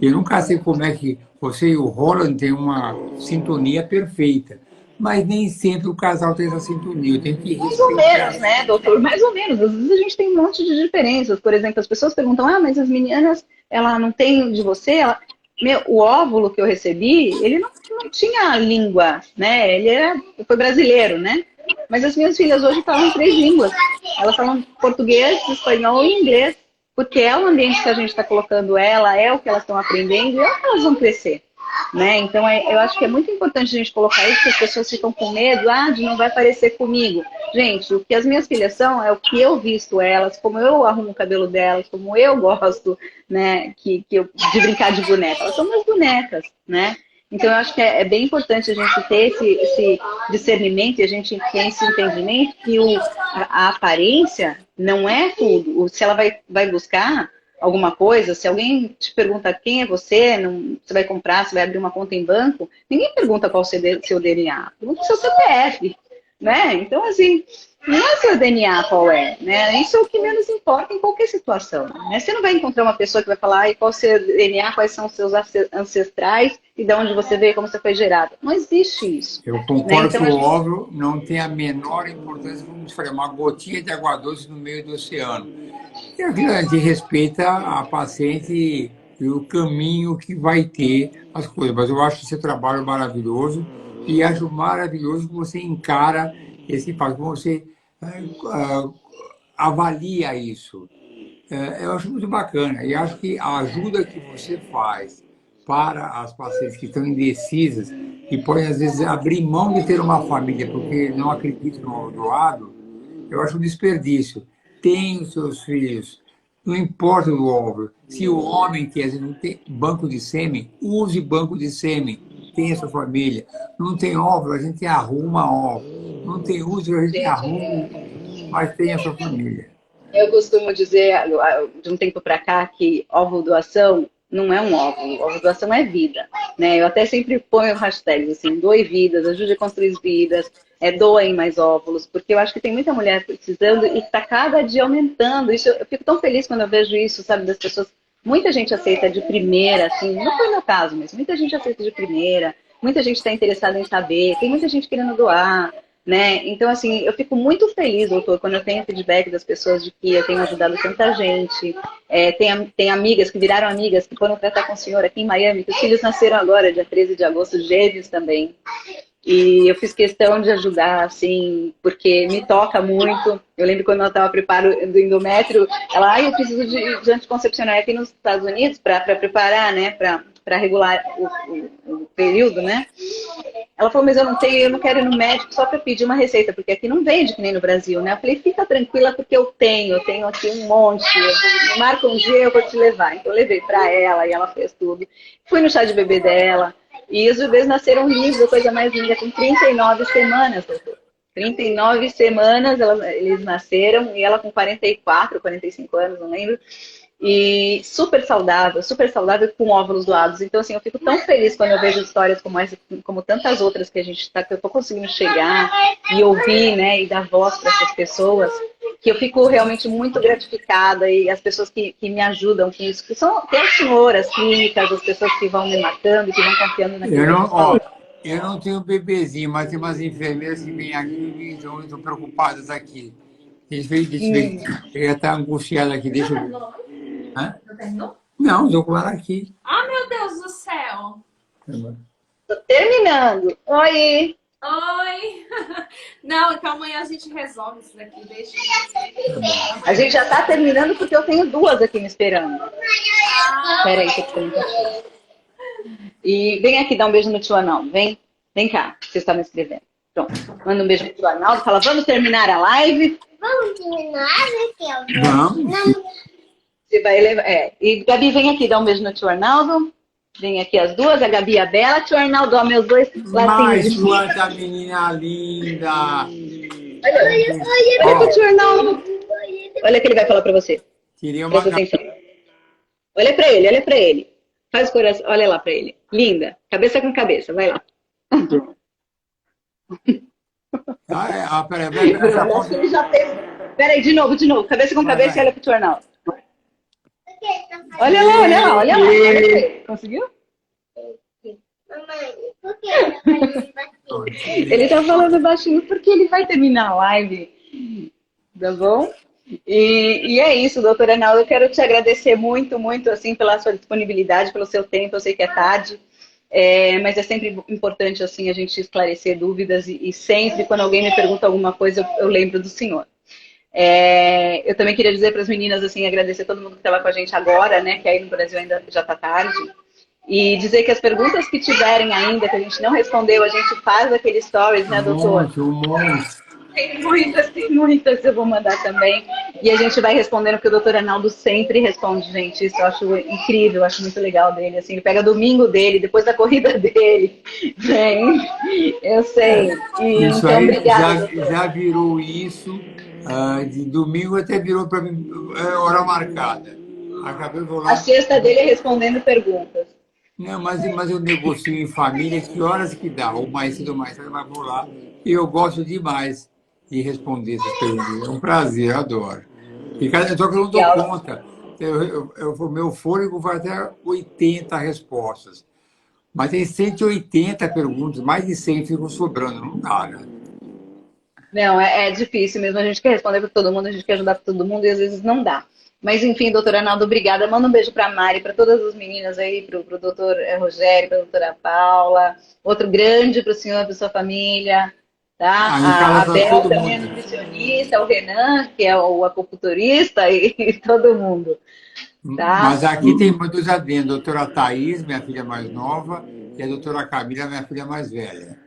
Eu nunca sei como é que você e o Roland têm uma sintonia perfeita, mas nem sempre o casal tem essa sintonia. Eu tenho que mais ou menos, né, doutor? Mais ou menos. Às vezes a gente tem um monte de diferenças. Por exemplo, as pessoas perguntam, mas as meninas, ela não tem de você? O óvulo que eu recebi, ele não tinha língua, né? Foi brasileiro, né? Mas as minhas filhas hoje falam 3 línguas. Elas falam português, espanhol e inglês. Porque é o ambiente que a gente está colocando ela, é o que elas estão aprendendo e é o que elas vão crescer, né? Então, eu acho que é muito importante a gente colocar isso, que as pessoas ficam com medo, de não vai parecer comigo. Gente, o que as minhas filhas são é o que eu visto elas, como eu arrumo o cabelo delas, como eu gosto, né, de brincar de boneca. Elas são minhas bonecas, né? Então, eu acho que é bem importante a gente ter esse discernimento e a gente ter esse entendimento que a aparência não é tudo. Se ela vai buscar alguma coisa, se alguém te pergunta quem é você, você vai comprar, você vai abrir uma conta em banco, ninguém pergunta qual é o seu DNA, pergunta o seu CPF, né? Então, assim, não é seu DNA qual é, né? Isso é o que menos importa em qualquer situação, né? Você não vai encontrar uma pessoa que vai falar qual é o seu DNA, quais são os seus ancestrais e de onde você veio, como você foi gerado. Não existe isso. Eu concordo, né? Então, que o óvulo não tem a menor importância, como te falei, uma gotinha de água doce no meio do oceano. E a gente respeita a paciente e o caminho que vai ter as coisas. Mas eu acho esse trabalho maravilhoso e acho maravilhoso que você encara esse fato, como você avalia isso. Eu acho muito bacana e acho que a ajuda que você faz para as pacientes que estão indecisas e podem, às vezes, abrir mão de ter uma família porque não acreditam no doado, eu acho um desperdício. Tem os seus filhos, não importa o óvulo. Se o homem que às vezes não tem banco de sêmen, use banco de sêmen, tenha sua família. Não tem óvulo, a gente arruma óvulo. Não tem útero, a gente arruma, mas tenha sua família. Eu costumo dizer, de um tempo para cá, que óvulo doação não é um óvulo, óvulo doação é vida, né? Eu até sempre ponho hashtags assim, doe vidas, ajude a construir vidas, doem mais óvulos, porque eu acho que tem muita mulher precisando e está cada dia aumentando. Isso, eu fico tão feliz quando eu vejo isso, sabe, das pessoas. Muita gente aceita de primeira, assim, não foi o meu caso, mas muita gente aceita de primeira, muita gente está interessada em saber, tem muita gente querendo doar, né? Então, assim, eu fico muito feliz, doutor, quando eu tenho feedback das pessoas de que eu tenho ajudado tanta gente. Tem amigas que viraram amigas que foram tratar com o senhor aqui em Miami, que os filhos nasceram agora, dia 13 de agosto, gêmeos também. E eu fiz questão de ajudar, assim, porque me toca muito. Eu lembro quando ela estava preparando endométrio, ela, eu preciso de anticoncepcional aqui nos Estados Unidos para preparar, né, para regular o período, né? Ela falou, mas eu não tenho, eu não quero ir no médico só para pedir uma receita, porque aqui não vende que nem no Brasil, né? Eu falei, fica tranquila porque eu tenho aqui um monte, me marca um dia, eu vou te levar. Então eu levei para ela e ela fez tudo. Fui no chá de bebê dela e os bebês nasceram lindos, a coisa mais linda, com 39 semanas, doutor. 39 semanas eles nasceram e ela com 44, 45 anos, não lembro. E super saudável com óvulos doados. Então, assim, eu fico tão feliz quando eu vejo histórias como essa, como tantas outras que que eu tô conseguindo chegar e ouvir, né, e dar voz para essas pessoas, que eu fico realmente muito gratificada e as pessoas que me ajudam com isso, que são tem as senhoras clínicas, as pessoas que vão me marcando, que vão confiando naquilo que eu falo. Eu não tenho bebezinho, mas tem umas enfermeiras que vêm aqui e estão preocupadas aqui. Deixa eu ver. Eu já está angustiada aqui, deixa eu ver. Hã? Não terminou? Não, estou com ela aqui. Ah, meu Deus do céu! Tô terminando. Oi! Oi! Não, então amanhã a gente resolve isso daqui, deixa. A gente já tá terminando porque eu tenho duas aqui me esperando. Peraí, que eu tô terminando. E vem aqui dar um beijo no tio Arnaldo. Vem cá, você está me escrevendo. Pronto, manda um beijo pro tio Arnaldo. Fala, vamos terminar a live? Vamos terminar, Raquel? Vamos. Você vai levar. E Gabi, vem aqui dar um beijo no tio Arnaldo. Vem aqui as duas, a Gabi e a Bela. Tio Arnaldo, ó, meus dois Mas lacinhos. quanta menina linda! Olha pro tio Arnaldo. Olha o que ele vai falar pra você. Queria uma... Presta atenção. Olha pra ele. Faz o coração, olha lá pra ele. Linda. Cabeça com cabeça, vai lá. Peraí. Acho que ele já fez. Peraí, de novo. Cabeça com cabeça e olha pro tio Arnaldo. Olha lá. Olha pra ele. Conseguiu? Mamãe, por que ele tá fazendo baixinho? Ele tá falando baixinho porque ele vai terminar a live. Tá bom? E é isso, doutora Arnaldo. Eu quero te agradecer muito, assim, pela sua disponibilidade, pelo seu tempo. Eu sei que é tarde, mas é sempre importante, assim, a gente esclarecer dúvidas e sempre, quando alguém me pergunta alguma coisa, eu lembro do senhor. Eu também queria dizer para as meninas, assim, agradecer todo mundo que estava com a gente agora, né, que aí no Brasil ainda já está tarde, e dizer que as perguntas que tiverem ainda, que a gente não respondeu, a gente faz aqueles stories, né, doutor? Tem muitas, eu vou mandar também. E a gente vai respondendo, porque o doutor Arnaldo sempre responde, gente. Isso eu acho incrível, eu acho muito legal dele. Assim, ele pega domingo dele, depois da corrida dele. Vem, eu sei. Isso então, aí obrigada. já virou isso. De domingo até virou para mim hora marcada. Acabei vou lá. A sexta dele é respondendo perguntas. Não, mas eu negocio em família, que horas que dá, ou mais cedo ou mais tarde, mas vou lá. E eu gosto demais de responder essas perguntas. É um prazer, eu adoro. Só que eu não dou conta. O meu fôlego vai até 80 respostas. Mas tem 180 perguntas, mais de 100 ficam sobrando, não dá, né? Não, é difícil mesmo. A gente quer responder para todo mundo, a gente quer ajudar para todo mundo e às vezes não dá. Mas enfim, doutora Arnaldo, obrigada. Manda um beijo para a Mari, para todas as meninas aí, para o doutor Rogério, para a doutora Paula. Outro grande para o senhor, para sua família. Tá? No A caso, para Bel todo também é mundo. nutricionista, o Renan, que é o acupunturista, e todo mundo. Tá? Mas aqui tem muitos adendos. A doutora Thais, minha filha mais nova, e a doutora Camila, minha filha mais velha.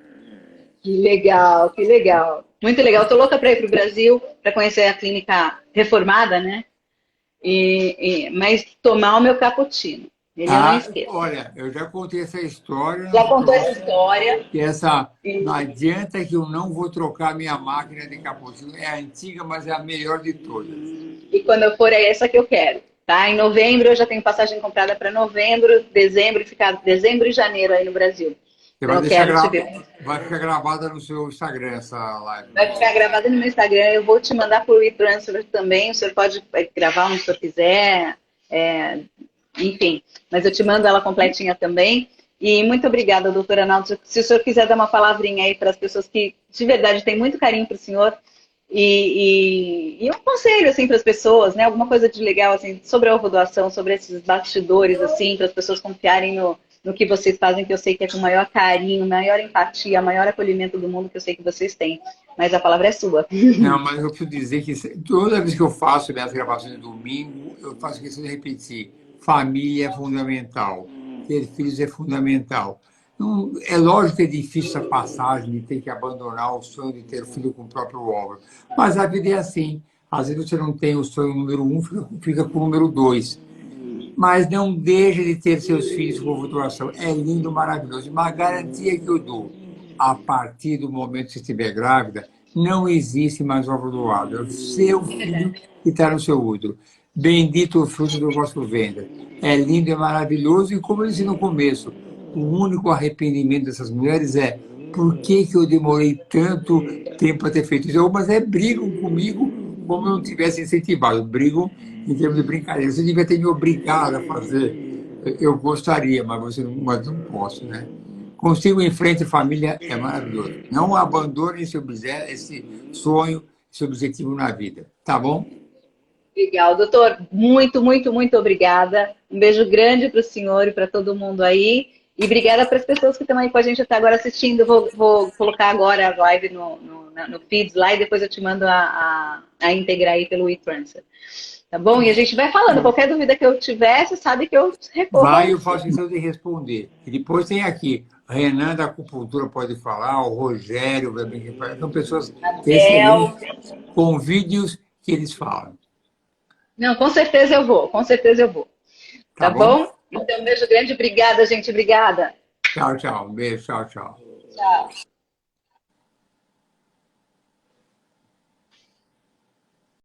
Que legal, que legal. Muito legal. Eu tô louca para ir para o Brasil, para conhecer a clínica reformada, né? Mas tomar o meu cappuccino. Ele eu não esqueço. Olha, eu já contei essa história Já no contou essa próximo. história. Que não adianta que eu não vou trocar minha máquina de cappuccino. É antiga, mas é a melhor de todas. E quando eu for, é essa que eu quero. Tá? Em novembro, eu já tenho passagem comprada para novembro, dezembro, e ficar dezembro e janeiro aí no Brasil. Você vai, Então, eu quero te ver. vai ficar gravada no seu Instagram essa live. Vai ficar gravada no meu Instagram. Eu vou te mandar por e-transfer também. O senhor pode gravar onde o senhor quiser. Enfim, mas eu te mando ela completinha também. E muito obrigada, doutora Arnaldo. Se o senhor quiser dar uma palavrinha aí para as pessoas que de verdade têm muito carinho para o senhor e um conselho assim para as pessoas, né? Alguma coisa de legal assim sobre a ovodoação, sobre esses bastidores assim, para as pessoas confiarem no que vocês fazem, que eu sei que é com maior carinho, maior empatia, maior acolhimento do mundo que eu sei que vocês têm. Mas a palavra é sua. Não, mas eu preciso dizer que toda vez que eu faço minhas gravações de domingo, eu faço questão de repetir. Família é fundamental. Ter filhos é fundamental. Não, é lógico que é difícil essa passagem de ter que abandonar o sonho de ter filho com o próprio óvulo. Mas a vida é assim. Às vezes você não tem o sonho número 1, fica com o número 2. Mas não deixe de ter seus filhos com ovulação. É lindo, maravilhoso. Uma garantia que eu dou, a partir do momento que você estiver grávida, não existe mais óvulo doado. É o seu filho que está no seu útero. Bendito o fruto do vosso ventre. É lindo, é maravilhoso. E como eu disse no começo, o único arrependimento dessas mulheres é por que eu demorei tanto tempo para ter feito isso? Mas brigam comigo como eu não tivesse incentivado. Brigam em termos de brincadeira. Você devia ter me obrigado a fazer. Eu gostaria, mas não posso, né? Consigo em frente, família é maravilhoso. Não abandone esse sonho, esse objetivo na vida. Tá bom? Legal, doutor. Muito, muito, muito obrigada. Um beijo grande para o senhor e para todo mundo aí. E obrigada para as pessoas que estão aí com a gente até agora assistindo. Vou colocar agora a live no Feeds lá e depois eu te mando a íntegra aí pelo e-transfer. Tá bom? E a gente vai falando. Qualquer dúvida que eu tiver, você sabe que eu recorro. Eu faço questão de responder. E depois tem aqui, Renan da Acupuntura pode falar, o Rogério, são pessoas excelentes, com vídeos que eles falam. Não, com certeza eu vou. Com certeza eu vou. Tá bom? Então, um beijo grande. Obrigada, gente. Obrigada. Tchau, tchau. Um beijo. Tchau, tchau. Tchau.